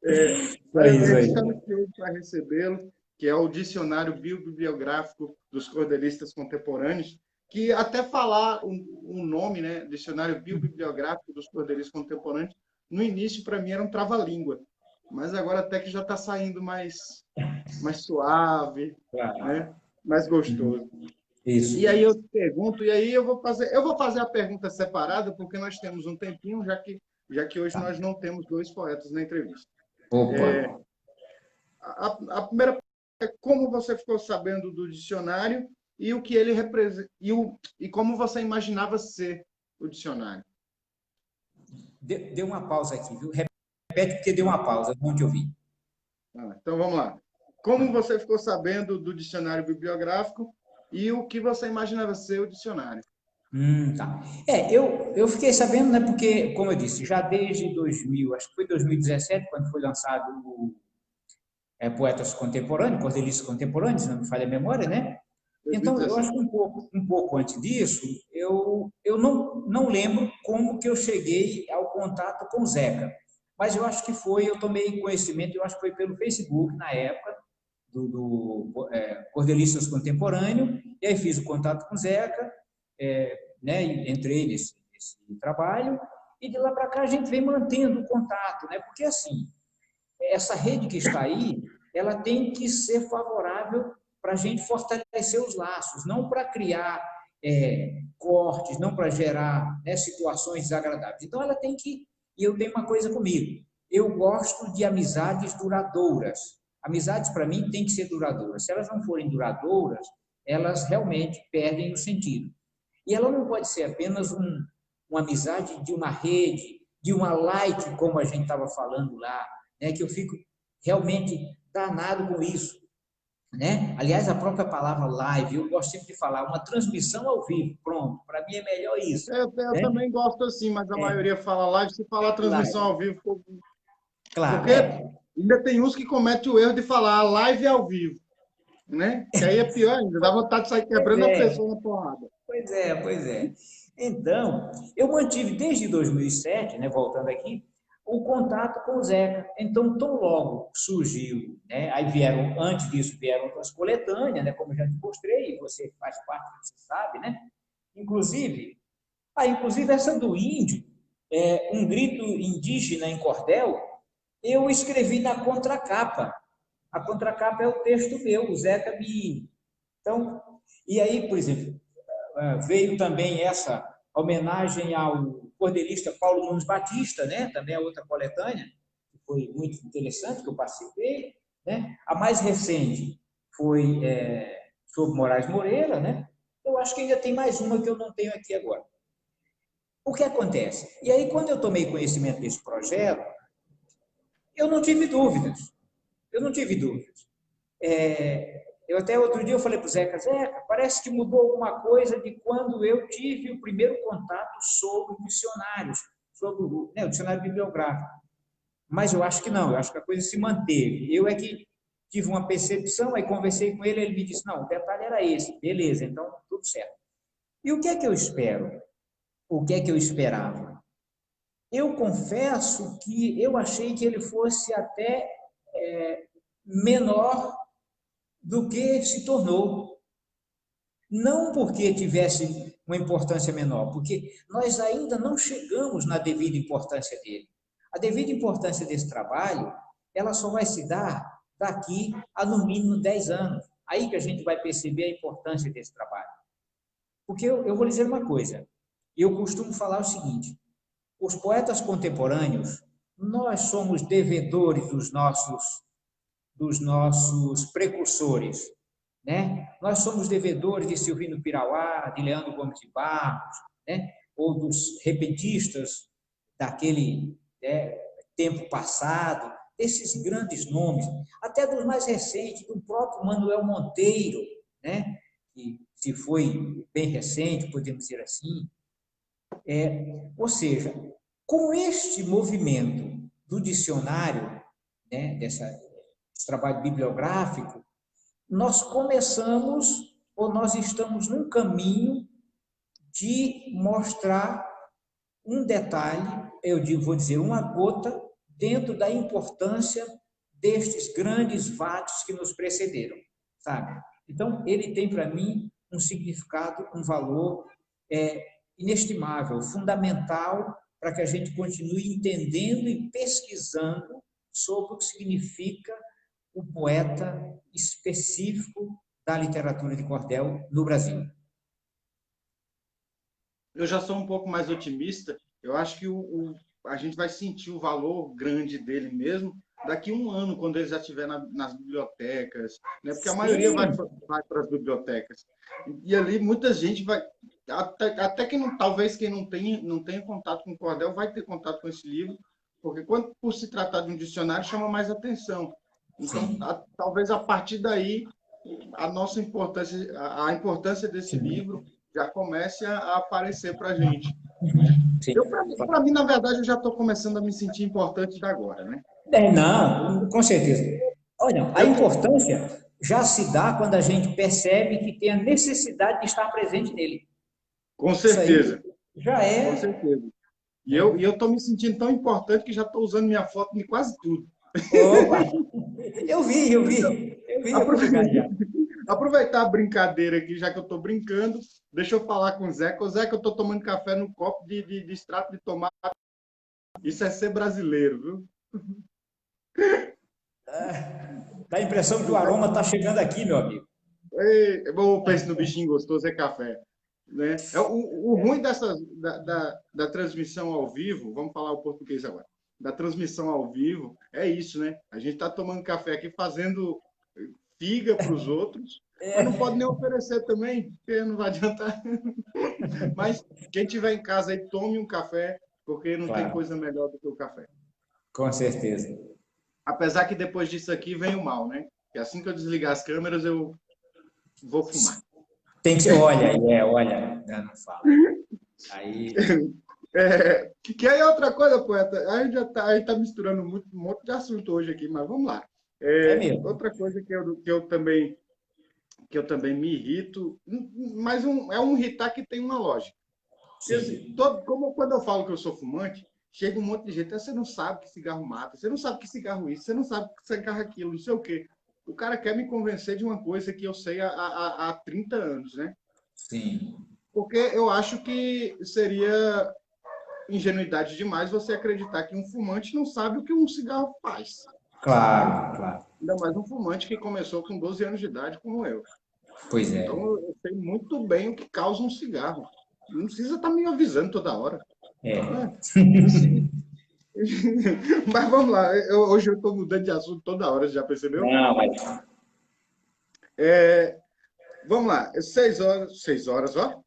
É, mas Isso aí. estamos ansioso para recebê-lo, que é o Dicionário Biobibliográfico dos Cordelistas Contemporâneos, que até falar um nome, né, Dicionário Biobibliográfico dos Cordelistas Contemporâneos, no início para mim era um trava-língua, mas agora até que já está saindo mais suave, Claro. né, mais gostoso. Isso. E aí eu te pergunto, e aí eu vou fazer a pergunta separada, porque nós temos um tempinho, já que hoje Tá. nós não temos dois poetas na entrevista. Opa. A primeira pergunta é como você ficou sabendo do dicionário e o que ele representa, e como você imaginava ser o dicionário. Deu uma pausa aqui, viu? Repete porque deu uma pausa, não te ouvi. Então vamos lá. Como você ficou sabendo do dicionário bibliográfico e o que você imaginava ser o dicionário? Tá. Eu fiquei sabendo, né, porque, como eu disse, já desde 2000, acho que foi 2017, quando foi lançado o Poetas Contemporâneos, Cordelistas Contemporâneos, se não me falha a memória, né? Então, eu acho 2017. que um pouco antes disso, eu não lembro como que eu cheguei ao contato com o Zeca, mas eu acho que foi, eu tomei conhecimento, eu acho que foi pelo Facebook, na época, Cordelistas Contemporâneo, e aí fiz o contato com o Zeca, né, entrei nesse trabalho, e de lá para cá a gente vem mantendo o contato, né, porque assim, essa rede que está aí, ela tem que ser favorável para a gente fortalecer os laços, não para criar cortes, não para gerar, né, situações desagradáveis. Então, ela tem que. E eu tenho uma coisa comigo: eu gosto de amizades duradouras. Amizades, para mim, têm que ser duradouras. Se elas não forem duradouras, elas realmente perdem o sentido. E ela não pode ser apenas uma amizade de uma rede, de uma like, como a gente estava falando lá, né, que eu fico realmente danado com isso. Né? Aliás, a própria palavra live, eu gosto sempre de falar, uma transmissão ao vivo, pronto, para mim é melhor isso. Eu Né? também gosto assim, mas a maioria fala live, se falar transmissão Live, ao vivo, claro, porque ainda tem uns que cometem o erro de falar live ao vivo, né? Que aí é pior ainda, dá vontade de sair pois quebrando a é, pessoa na porrada. pois é. Então, eu mantive desde 2007, né, voltando aqui, o contato com o Zeca. Então, tão logo surgiu, né, aí vieram, antes disso, vieram outras coletâneas, né, como eu já te mostrei, você faz parte, você sabe, né? Inclusive, inclusive essa do índio, um grito indígena em cordel, eu escrevi na contracapa. A contracapa é o texto meu, o Zeca me. Então, e aí, por exemplo, veio também essa homenagem ao cordelista Paulo Nunes Batista, né? Também é outra coletânea, que foi muito interessante, que eu participei. Né? A mais recente foi sobre Moraes Moreira, né? Eu acho que ainda tem mais uma que eu não tenho aqui agora. O que acontece? E aí, quando eu tomei conhecimento desse projeto, eu não tive dúvidas. Eu não tive dúvidas. Eu até outro dia eu falei para o Zeca, Zeca, parece que mudou alguma coisa de quando eu tive o primeiro contato sobre dicionários, sobre o dicionário bibliográfico. Mas eu acho que não, eu acho que a coisa se manteve. Eu é que tive uma percepção, aí conversei com ele, ele me disse, não, o detalhe era esse. Beleza, então tudo certo. E o que é que eu espero? O que é que eu esperava? Eu confesso que eu achei que ele fosse até menor do que se tornou. Não porque tivesse uma importância menor, porque nós ainda não chegamos na devida importância dele. A devida importância desse trabalho, ela só vai se dar daqui a no mínimo 10 anos. Aí que a gente vai perceber a importância desse trabalho. Porque eu vou lhe dizer uma coisa, eu costumo falar o seguinte, os poetas contemporâneos, nós somos devedores dos nossos precursores, né? Nós somos devedores de Silvino Pirauá, de Leandro Gomes de Barros, né? Ou dos repentistas daquele tempo passado, desses grandes nomes, até dos mais recentes, do próprio Manuel Monteiro, né? Que se foi bem recente, podemos dizer assim. Ou seja, com este movimento do dicionário, né, desse trabalho bibliográfico, nós começamos ou nós estamos num caminho de mostrar um detalhe, vou dizer, uma gota dentro da importância destes grandes fatos que nos precederam, sabe? Então, ele tem para mim um significado, um valor inestimável, fundamental para que a gente continue entendendo e pesquisando sobre o que significa o poeta específico da literatura de cordel no Brasil. Eu já sou um pouco mais otimista. Eu acho que a gente vai sentir o valor grande dele mesmo daqui a um ano, quando ele já estiver nas bibliotecas, né? Porque a maioria vai, Sim, vai para as bibliotecas. E ali muita gente vai. Até que não, talvez quem não tenha contato com o cordel vai ter contato com esse livro, porque quando por se tratar de um dicionário chama mais atenção. Então, sim, talvez a partir daí a nossa importância, a importância desse sim. livro já comece a aparecer para a gente, né? Sim. Para mim, na verdade, eu já estou começando a me sentir importante da agora, né? Não, com certeza. Olha, a Eu tô, importância já se dá quando a gente percebe que tem a necessidade de estar presente nele. com Isso aí certeza, já com é, certeza. E né? eu tô me sentindo tão importante que já estou usando minha foto em quase tudo. Opa, eu vi em algum lugar Aproveitar, já. aproveitar a brincadeira aqui, já que eu estou brincando, deixa eu falar com o Zeca. O Zeca, eu estou tomando café no copo de extrato de tomate. Isso é ser brasileiro, viu? Dá a impressão que O o Zeca, aroma está chegando aqui, meu amigo. ei, eu penso no bichinho gostoso, é café. Né? O ruim da transmissão ao vivo, vamos falar o português agora, da transmissão ao vivo, é isso, né? A gente está tomando café aqui, fazendo figa para os outros, mas não pode nem oferecer também, porque não vai adiantar. Mas quem tiver em casa aí, tome um café, porque não tem Claro, coisa melhor do que o café. com certeza. Apesar que depois disso aqui vem o mal, né? Que assim que eu desligar as câmeras, eu vou fumar. Tem que ser, olha, olha, não fala. Aí, Que aí é outra coisa, poeta. A gente tá misturando um monte de assunto hoje aqui, mas vamos lá. é mesmo. Outra coisa que eu também me irrito, mas é um irritar que tem uma lógica. Porque assim, Sim, como quando eu falo que eu sou fumante, chega um monte de gente, você não sabe que cigarro mata, você não sabe que cigarro isso, você não sabe que cigarro aquilo, não sei o quê. O cara quer me convencer de uma coisa que eu sei há 30 anos, né? sim. Porque eu acho que seria ingenuidade demais você acreditar que um fumante não sabe o que um cigarro faz. Claro, claro. Ainda mais um fumante que começou com 12 anos de idade, como eu. Pois é. Então, eu sei muito bem o que causa um cigarro. Não precisa estar me avisando toda hora. É. Né? E se... Mas vamos lá, hoje eu estou mudando de assunto toda hora, já percebeu? Não, mas. Vamos lá, 6 horas, ó.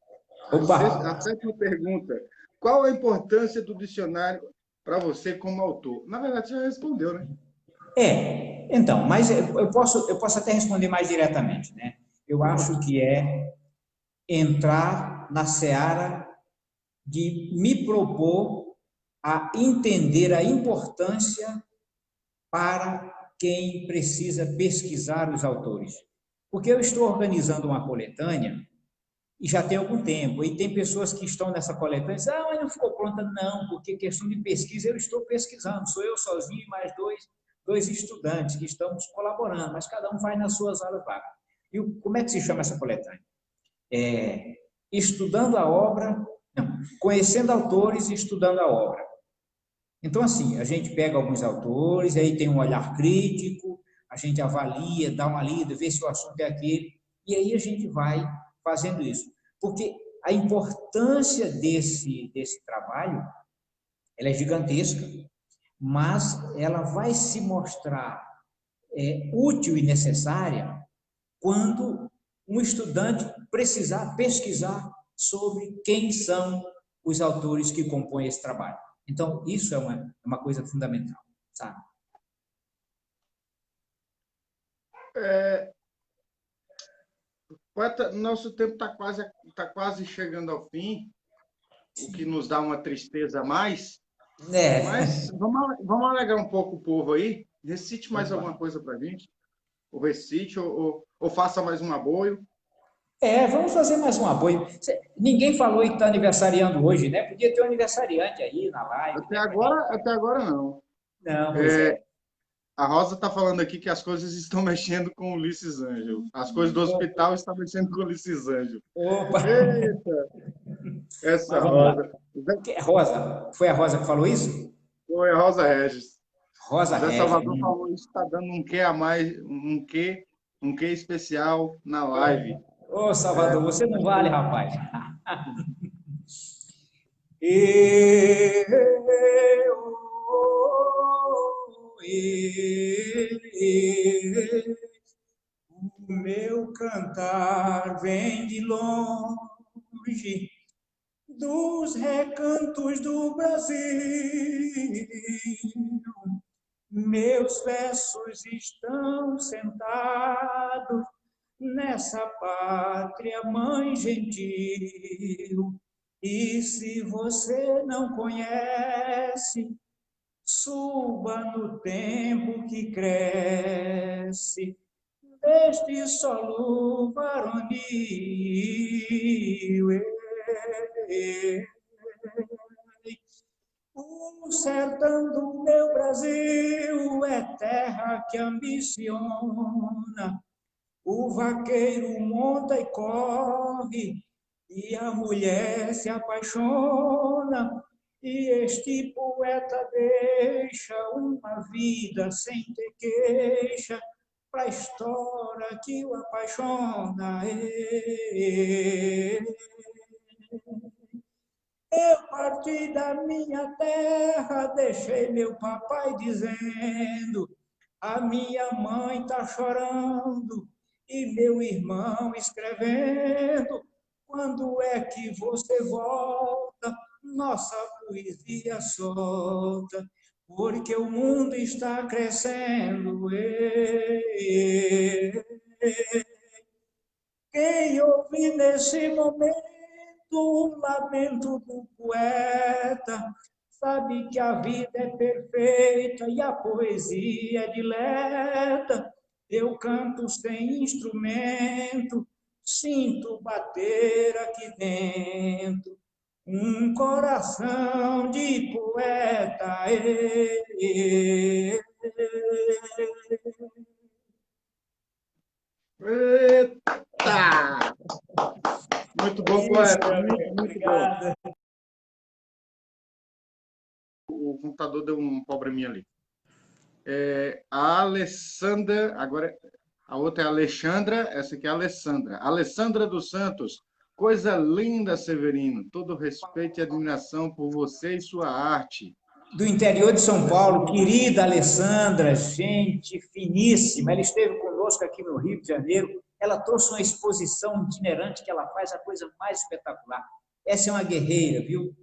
Opa! A sétima pergunta. Qual a importância do dicionário para você como autor? Na verdade, você já respondeu, né? Então, mas eu posso até responder mais diretamente, né? Eu acho que é entrar na seara de me propor a entender a importância para quem precisa pesquisar os autores. Porque eu estou organizando uma coletânea e já tem algum tempo, e tem pessoas que estão nessa coletânea e dizem, mas não ficou pronta, não, porque questão de pesquisa eu estou pesquisando, sou eu sozinho e mais dois estudantes que estamos colaborando, mas cada um faz nas suas horas vagas. E como é que se chama essa coletânea? Estudando a obra, não, conhecendo autores e estudando a obra. Então, assim, a gente pega alguns autores, aí tem um olhar crítico, a gente avalia, dá uma lida, vê se o assunto é aquele, e aí a gente vai fazendo isso. Porque a importância desse trabalho, ela é gigantesca, mas ela vai se mostrar útil e necessária quando um estudante precisar pesquisar sobre quem são os autores que compõem esse trabalho. Então, isso é uma coisa fundamental, sabe? Poeta, nosso tempo tá quase chegando ao fim, o que nos dá uma tristeza a mais. Mas É. vamos alegrar um pouco o povo aí. Recite mais Opa. alguma coisa para a gente. Ou recite, ou faça mais um aboio. Vamos fazer mais um apoio. Ninguém falou que está aniversariando hoje, né? Podia ter um aniversariante aí na live, né? Para gente. Até agora não. Não, pois é. A Rosa está falando aqui que as coisas estão mexendo com o Ulisses Ângelo. As coisas do hospital estão mexendo com o Ulisses Ângelo. Opa! Eita, essa Mas vamos lá. Rosa. Rosa? Foi a Rosa que falou isso? Foi a Rosa Regis. Rosa Zé Regis. Salvador falou isso, está dando um quê a mais, um quê especial na live. Ô, Salvador, você não Acho vale, que rapaz. Eu, o meu cantar vem de longe, dos recantos do Brasil. Meus versos estão sentados nessa pátria, mãe gentil. E se você não conhece, suba no tempo que cresce, deste solo varonil. O sertão do meu Brasil é terra que ambiciona. O vaqueiro monta e corre, e a mulher se apaixona. E este poeta deixa uma vida sem ter queixa para a história que o apaixona. Eu parti da minha terra, deixei meu papai dizendo, a minha mãe tá chorando e meu irmão escrevendo. Quando é que você volta? Nossa poesia solta, porque o mundo está crescendo. Quem ouve nesse momento o lamento do poeta, sabe que a vida é perfeita e a poesia é dileta. Eu canto sem instrumento, sinto bater aqui dentro um coração de poeta. Eita! Muito bom, poeta. Muito bom. Obrigado. O computador deu um probleminha ali. A Alessandra, agora a outra é a Alexandra, essa aqui é a Alessandra. Alessandra dos Santos, coisa linda, Severino. Todo respeito e admiração por você e sua arte. Do interior de São Paulo, querida Alessandra, gente finíssima, ela esteve conosco aqui no Rio de Janeiro, ela trouxe uma exposição itinerante que ela faz a coisa mais espetacular. Essa é uma guerreira, viu?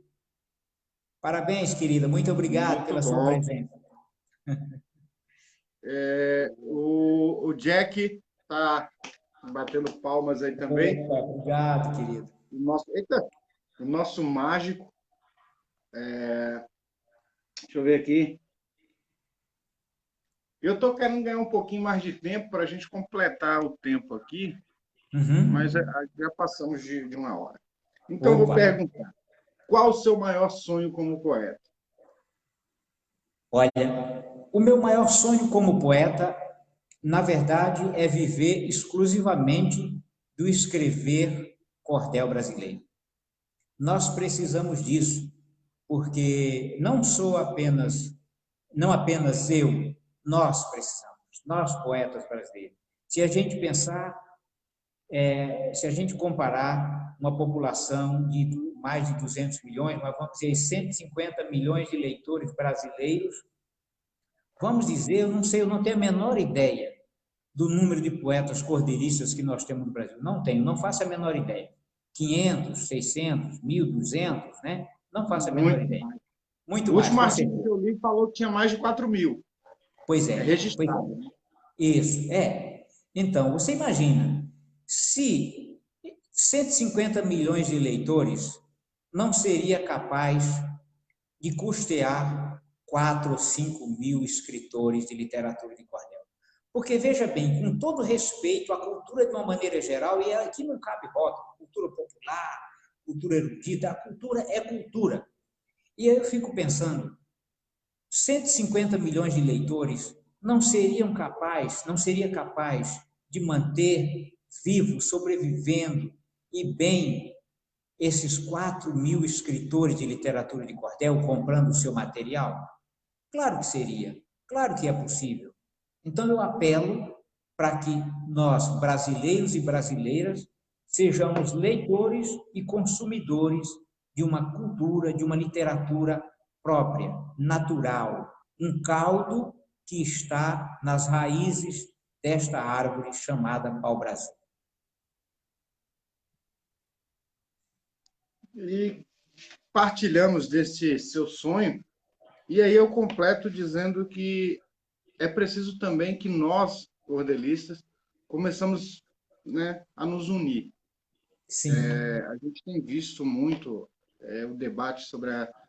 Parabéns, querida, muito obrigado Muito pela sua bom. presença. O Jack está batendo palmas aí também. Opa, obrigado, querido. O nosso mágico. Deixa eu ver aqui. Eu estou querendo ganhar um pouquinho mais de tempo para a gente completar o tempo aqui, mas já passamos de uma hora. Então, eu vou Opa. perguntar: qual o seu maior sonho como poeta? Olha, o meu maior sonho como poeta, na verdade, é viver exclusivamente do escrever cordel brasileiro. Nós precisamos disso, porque não apenas eu, nós precisamos, nós poetas brasileiros. Se a gente pensar, se a gente comparar uma população de mais de 200 milhões, nós vamos dizer 150 milhões de leitores brasileiros, vamos dizer, eu não sei, eu não tenho a menor ideia do número de poetas cordeiristas que nós temos no Brasil. Não tenho, não faço a menor ideia. 500, 600, 1.200, né? Não faço a menor ideia. Muito O mais, último com artigo certeza. que eu li falou que tinha mais de 4.000. Pois É é, registrado. Isso, é. Então, você imagina, se 150 milhões de eleitores não seria capaz de custear 4 ou 5 mil escritores de literatura de cordel. Porque, veja bem, com todo respeito à cultura de uma maneira geral, e aqui não cabe rótulo, cultura popular, cultura erudita, a cultura é cultura. E aí eu fico pensando, 150 milhões de leitores não seria capaz de manter vivo, sobrevivendo e bem esses 4.000 escritores de literatura de cordel comprando o seu material? Claro que seria, claro que é possível. Então eu apelo para que nós, brasileiros e brasileiras, sejamos leitores e consumidores de uma cultura, de uma literatura própria, natural, um caldo que está nas raízes desta árvore chamada pau-brasil. E partilhamos desse seu sonho. E aí eu completo dizendo que é preciso também que nós, cordelistas, né, a nos unir. Sim. A gente tem visto muito o debate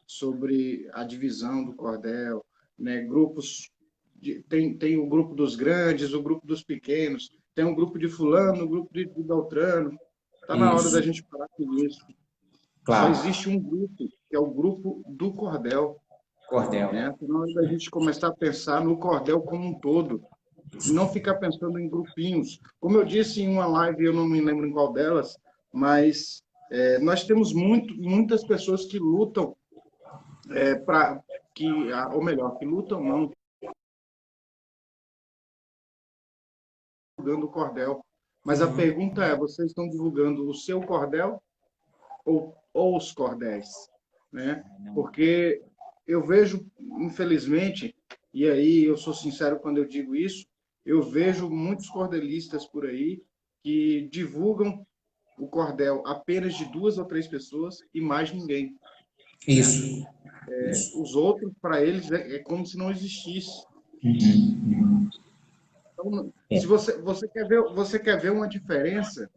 sobre a divisão do cordel, né? Grupos tem o grupo dos grandes, o grupo dos pequenos, tem um grupo de fulano, um grupo de Beltrano. Está na hora da Isso, gente parar com isso. Só claro. existe um grupo, que é o grupo do cordel, né? Cordel. Está na hora da gente começar a pensar no cordel como um todo, não ficar pensando em grupinhos. Como eu disse em uma live, eu não me lembro em qual delas, mas nós temos muitas pessoas que lutam para ou melhor, que lutam não, divulgando o cordel. Mas a Uhum. pergunta é: vocês estão divulgando o seu cordel ou os cordéis? Né? Não. Porque eu vejo, infelizmente, e aí eu sou sincero quando eu digo isso, eu vejo muitos cordelistas por aí que divulgam o cordel apenas de 2 ou 3 pessoas e mais ninguém. Né? Isso. Isso. Os outros, para eles, é como se não existisse. Uhum. Então, se É. você quer ver uma diferença,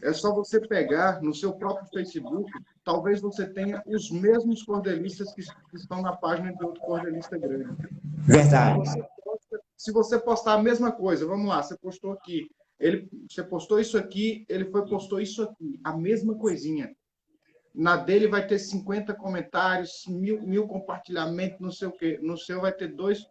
é só você pegar no seu próprio Facebook, talvez você tenha os mesmos cordelistas que estão na página de outro cordelista grande. Se Verdade. você, se você postar a mesma coisa, vamos lá, você postou aqui, você postou isso aqui, postou isso aqui, a mesma coisinha. Na dele vai ter 50 comentários, mil compartilhamentos, não sei o quê. No seu vai ter duas,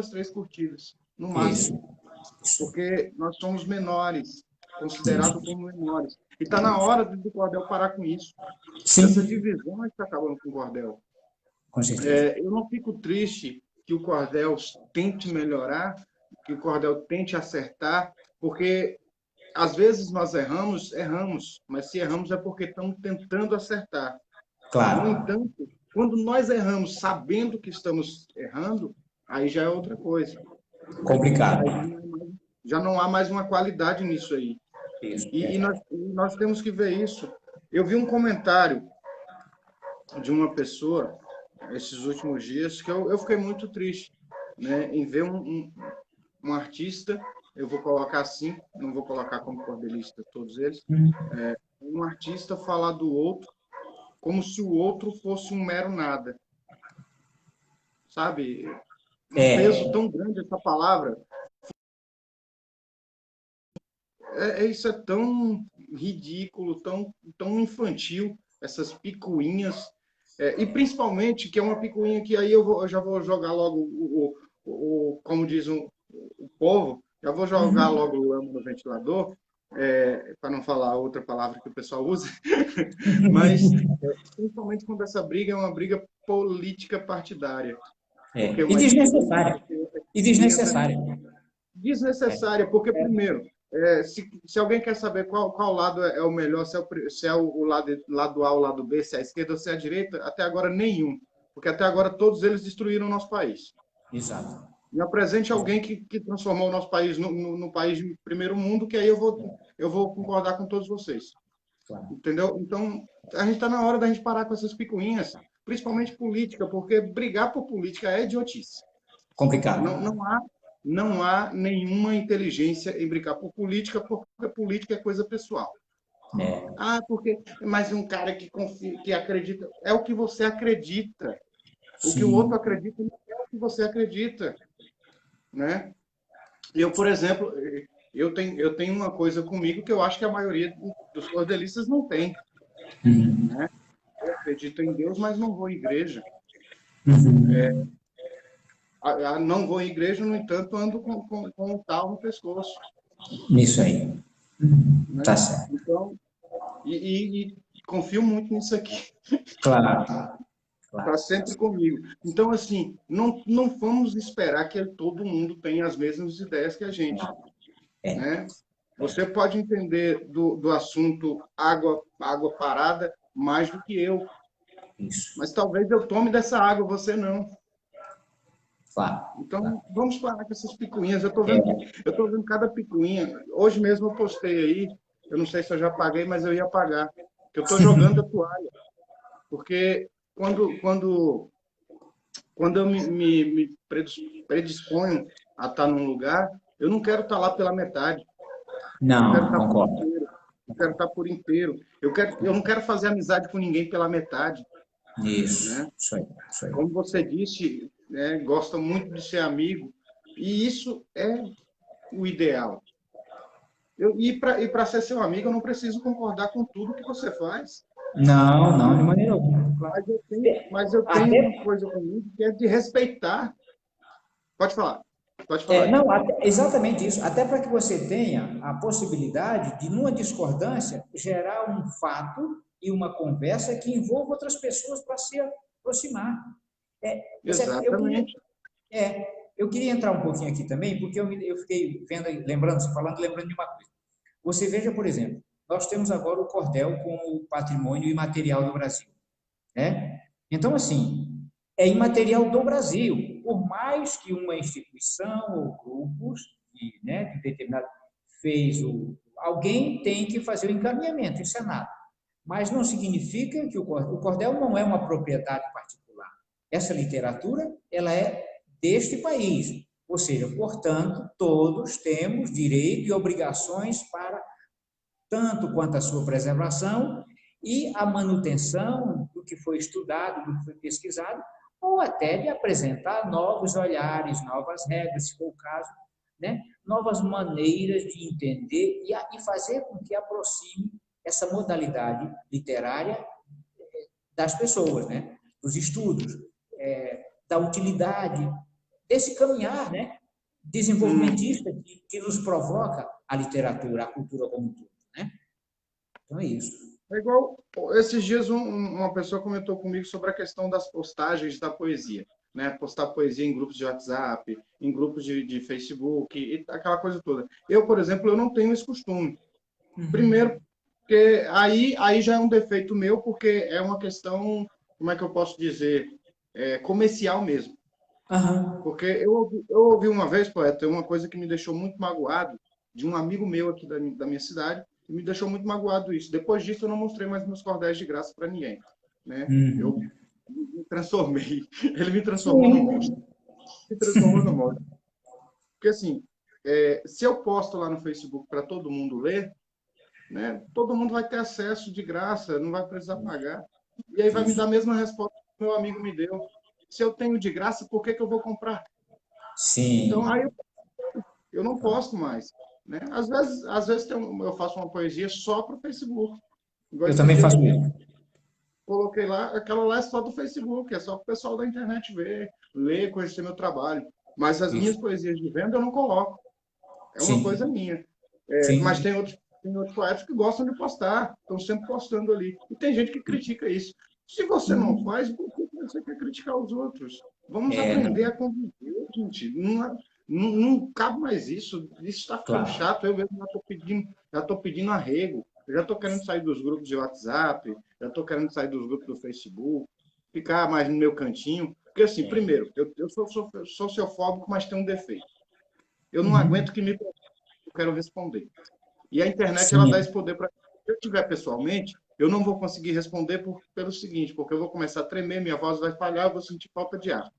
três curtidas, no Isso. máximo. Isso. Porque nós somos menores, considerados Isso. como menores. E está na hora do Cordel parar com isso. Essa Sim, divisão está acabando com o Cordel. com certeza. Eu não fico triste que o Cordel tente melhorar, que o Cordel tente acertar, porque às vezes nós erramos, mas se erramos é porque estamos tentando acertar. No Claro. entanto, quando nós erramos sabendo que estamos errando, aí já é outra coisa. Complicado. Aí já não há mais uma qualidade nisso aí. Isso. E Verdade. nós temos que ver isso. Eu vi um comentário de uma pessoa esses últimos dias que eu fiquei muito triste, né, em ver um artista, eu vou colocar assim, não vou colocar como cordelista todos eles, um artista falar do outro como se o outro fosse um mero nada, sabe? Um peso É, tão grande essa palavra, isso é tão ridículo, tão infantil, essas picuinhas, e principalmente que é uma picuinha que aí eu já vou jogar logo como diz o povo, já vou jogar logo o lama no ventilador, para não falar outra palavra que o pessoal usa, mas principalmente quando essa briga é uma briga política partidária, porque E um é de direita, desnecessária. porque outro é de E esquerda, desnecessária. desnecessária, porque, primeiro, se alguém quer saber qual lado é o melhor, se é o lado A ou o lado B, se é a esquerda ou se é a direita, até agora nenhum. Porque até agora todos eles destruíram o nosso país. Exato. Me apresente alguém que transformou o nosso país no país de primeiro mundo, que aí eu vou concordar com todos vocês. Claro. Entendeu? Então, a gente está na hora da gente parar com essas picuinhas, principalmente política, porque brigar por política é idiotice. Complicado. Não, não há nenhuma inteligência em brincar por política, porque política é coisa pessoal. É, Ah, porque é mais um cara que confia, que acredita. É o que você acredita. O que o outro sim. acredita não é o que você acredita, né? Eu, por exemplo, eu tenho uma coisa comigo que eu acho que a maioria dos cordelistas não tem, Uhum. né? Eu acredito em Deus, mas não vou à igreja. Uhum. Não vou à igreja, no entanto, ando com um tal no pescoço, Isso aí. Tá né? certo. Então, e confio muito nisso aqui, Claro. Claro. está sempre comigo. Então, assim, não vamos esperar que todo mundo tenha as mesmas ideias que a gente, É. né? Você pode entender do assunto água parada mais do que eu, Isso. mas talvez eu tome dessa água, você não. Claro. Claro. Então, vamos parar com essas picuinhas. É. Eu estou vendo cada picuinha. Hoje mesmo eu postei aí, eu não sei se eu já paguei, mas eu ia pagar, que eu estou jogando a toalha, porque quando eu me predisponho a estar num lugar, eu não quero estar lá pela metade. Eu quero Não, estar por concordo. inteiro. Eu quero estar por inteiro. Eu não quero fazer amizade com ninguém pela metade, Isso, né? isso aí, isso aí. Como você disse, né, gosta muito de ser amigo, e isso é o ideal. E para ser seu amigo, eu não preciso concordar com tudo que você faz. Não, não, de maneira alguma. Claro. Mas eu tenho uma Até, coisa comigo que é de respeitar. Pode falar. Pode falar. não, exatamente isso. Até para que você tenha a possibilidade de, numa discordância, gerar um fato e uma conversa que envolva outras pessoas para se aproximar. Eu queria, Exatamente. eu queria entrar um pouquinho aqui também, porque eu fiquei vendo, lembrando, você falando, lembrando de uma coisa. Você veja, por exemplo, nós temos agora o cordel como patrimônio imaterial do Brasil, né? Então, assim, é imaterial do Brasil, por mais que uma instituição ou grupos de determinado fez alguém tem que fazer o encaminhamento, isso é nada. Mas não significa que o cordel não é uma propriedade particular. Essa literatura, ela é deste país. Ou seja, portanto, todos temos direito e obrigações para tanto quanto a sua preservação e a manutenção do que foi estudado, do que foi pesquisado, ou até de apresentar novos olhares, novas regras, se for o caso, né? Novas maneiras de entender e fazer com que aproxime essa modalidade literária das pessoas, né? Dos estudos, da utilidade, desse caminhar, né? Desenvolvimentista que nos provoca a literatura, a cultura como um todo, né? Então é isso. É igual, esses dias uma pessoa comentou comigo sobre a questão das postagens da poesia, né? Postar poesia em grupos de WhatsApp, em grupos de Facebook, e aquela coisa toda. Eu, por exemplo, eu não tenho esse costume. Primeiro, porque aí já é um defeito meu, porque é uma questão, como é que eu posso dizer, comercial mesmo. Aham. Porque eu ouvi uma vez, poeta, uma coisa que me deixou muito magoado, de um amigo meu aqui da minha cidade, que me deixou muito magoado isso. Depois disso, eu não mostrei mais meus cordéis de graça para ninguém, né? Eu Uhum. me transformei. Ele me transformou no monstro. Sim. Me transformou no monstro. Porque, assim, se eu posto lá no Facebook para todo mundo ler, né, todo mundo vai ter acesso de graça, não vai precisar pagar. E aí vai me dar Isso. a mesma resposta que meu amigo me deu. Se eu tenho de graça, por que que eu vou comprar? Então, aí Sim. eu não posto mais. Né? Às vezes eu faço uma poesia só para o Facebook. Igual Eu esses também dias faço eu isso. coloquei lá, aquela lá é só do Facebook, é só para o pessoal da internet ver, ler, conhecer meu trabalho. Mas as minhas Isso. poesias de venda eu não coloco. É uma coisa Sim. minha. Mas Sim. tem outros poetas que gostam de postar, estão sempre postando ali. E tem gente que critica isso. Se você não Uhum. faz, por que você quer criticar os outros? Vamos aprender a Não. conviver, gente. Não cabe mais isso. Isso está ficando Claro. chato. Eu mesmo já estou pedindo arrego. Eu já estou querendo sair dos grupos de WhatsApp, já estou querendo sair dos grupos do Facebook, ficar mais no meu cantinho. Porque, assim, primeiro, eu sou sociofóbico, mas tenho um defeito. Eu não aguento Uhum. que me eu quero responder. E a internet ela dá esse Sim. poder para. Se eu tiver pessoalmente, eu não vou conseguir responder pelo seguinte, porque eu vou começar a tremer, minha voz vai falhar, eu vou sentir falta de ar.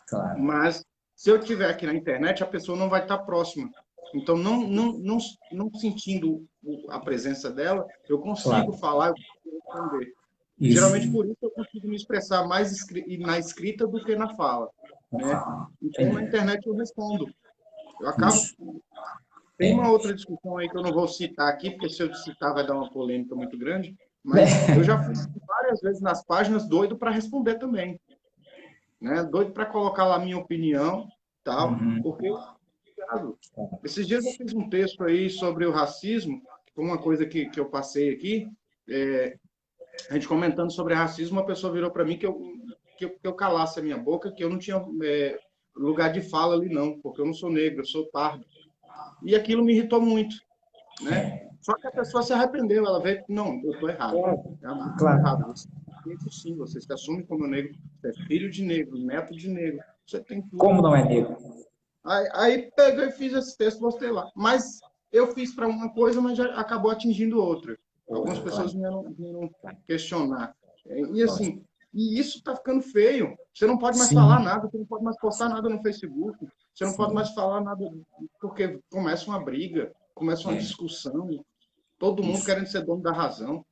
Claro. Mas se eu tiver aqui na internet, a pessoa não vai estar próxima. Então, não sentindo a presença dela, eu consigo Claro. falar, eu consigo responder. Isso. Geralmente, por isso, eu consigo me expressar mais na escrita do que na fala. Não Né? fala. Então, na Entendi. internet, eu respondo. Eu acabo. Isso. Tem uma É. outra discussão aí que eu não vou citar aqui, porque se eu citar vai dar uma polêmica muito grande, mas eu já fui várias vezes nas páginas doido para responder também, né? Doido para colocar lá a minha opinião, tal, Uhum. porque esses dias eu fiz um texto aí sobre o racismo, que foi uma coisa que eu passei aqui, a gente comentando sobre racismo, uma pessoa virou para mim que eu calasse a minha boca, que eu não tinha lugar de fala ali não, porque eu não sou negro, eu sou pardo. E aquilo me irritou muito. Né? É. Só que a pessoa se arrependeu, ela veio, não, eu estou errado. Claro. Realmente estou errado. Claro. Você tem isso sim, você se assume como negro, você é filho de negro, neto de negro, você tem tudo. Como não é negro? Aí peguei e fiz esse texto, postei lá. Mas eu fiz para uma coisa, mas já acabou atingindo outra. Algumas Outra, pessoas claro. vieram Claro. questionar. E Lógico. assim, e isso está ficando feio. Você não pode mais falar Sim. nada, você não pode mais postar nada no Facebook, você não pode Sim. mais falar nada, porque começa uma briga. começa uma discussão, todo mundo Isso. querendo ser dono da razão.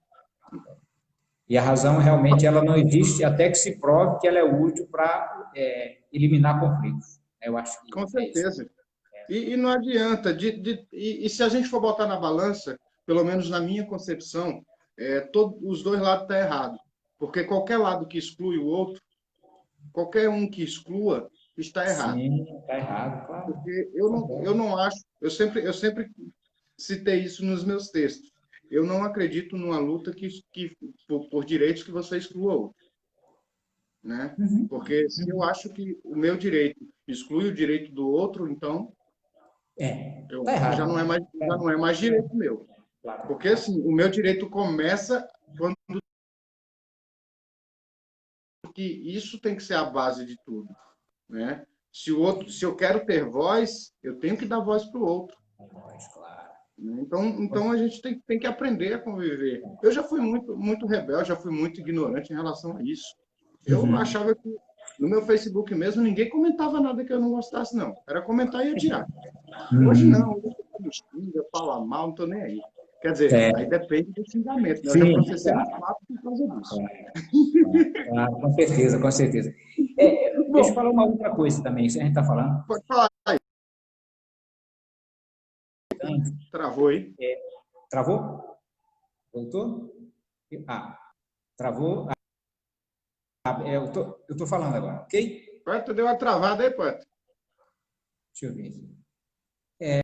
E a razão realmente ela não existe até que se prove que ela é útil para eliminar conflitos. Eu acho que Com é isso. certeza. E não adianta. E se a gente for botar na balança, pelo menos na minha concepção, os dois lados estão errados. Porque qualquer lado que exclui o outro, qualquer um que exclua, está errado. Sim, está errado, claro. Porque eu não acho, eu sempre citei isso nos meus textos. Eu não acredito numa luta por direitos que você exclua outro, né? Porque se eu acho que o meu direito exclui o direito do outro, então eu Está acho que errado. já não é mais direito meu. Claro. Porque assim, o meu direito começa quando que isso tem que ser a base de tudo, né? Se eu quero ter voz, eu tenho que dar voz para o outro. Claro. Então a gente tem que aprender a conviver. Eu já fui muito rebelde, já fui muito ignorante em relação a isso. Eu achava que no meu Facebook mesmo ninguém comentava nada que eu não gostasse, não. Era comentar e eu tirar. Hoje não, hoje eu me xinga, fala mal, não estou nem aí. Quer dizer, aí depende do xingamento, né? Eu já Sim, processei uns claro, 4 por causa disso. claro, com certeza, com certeza. Deixa eu Bom, falar uma outra coisa também, isso a gente está falando. pode falar aí. Travou aí. Travou? Voltou? Ah, travou. Eu tô falando agora, ok? Pode, deu uma travada aí, pode. Deixa eu ver.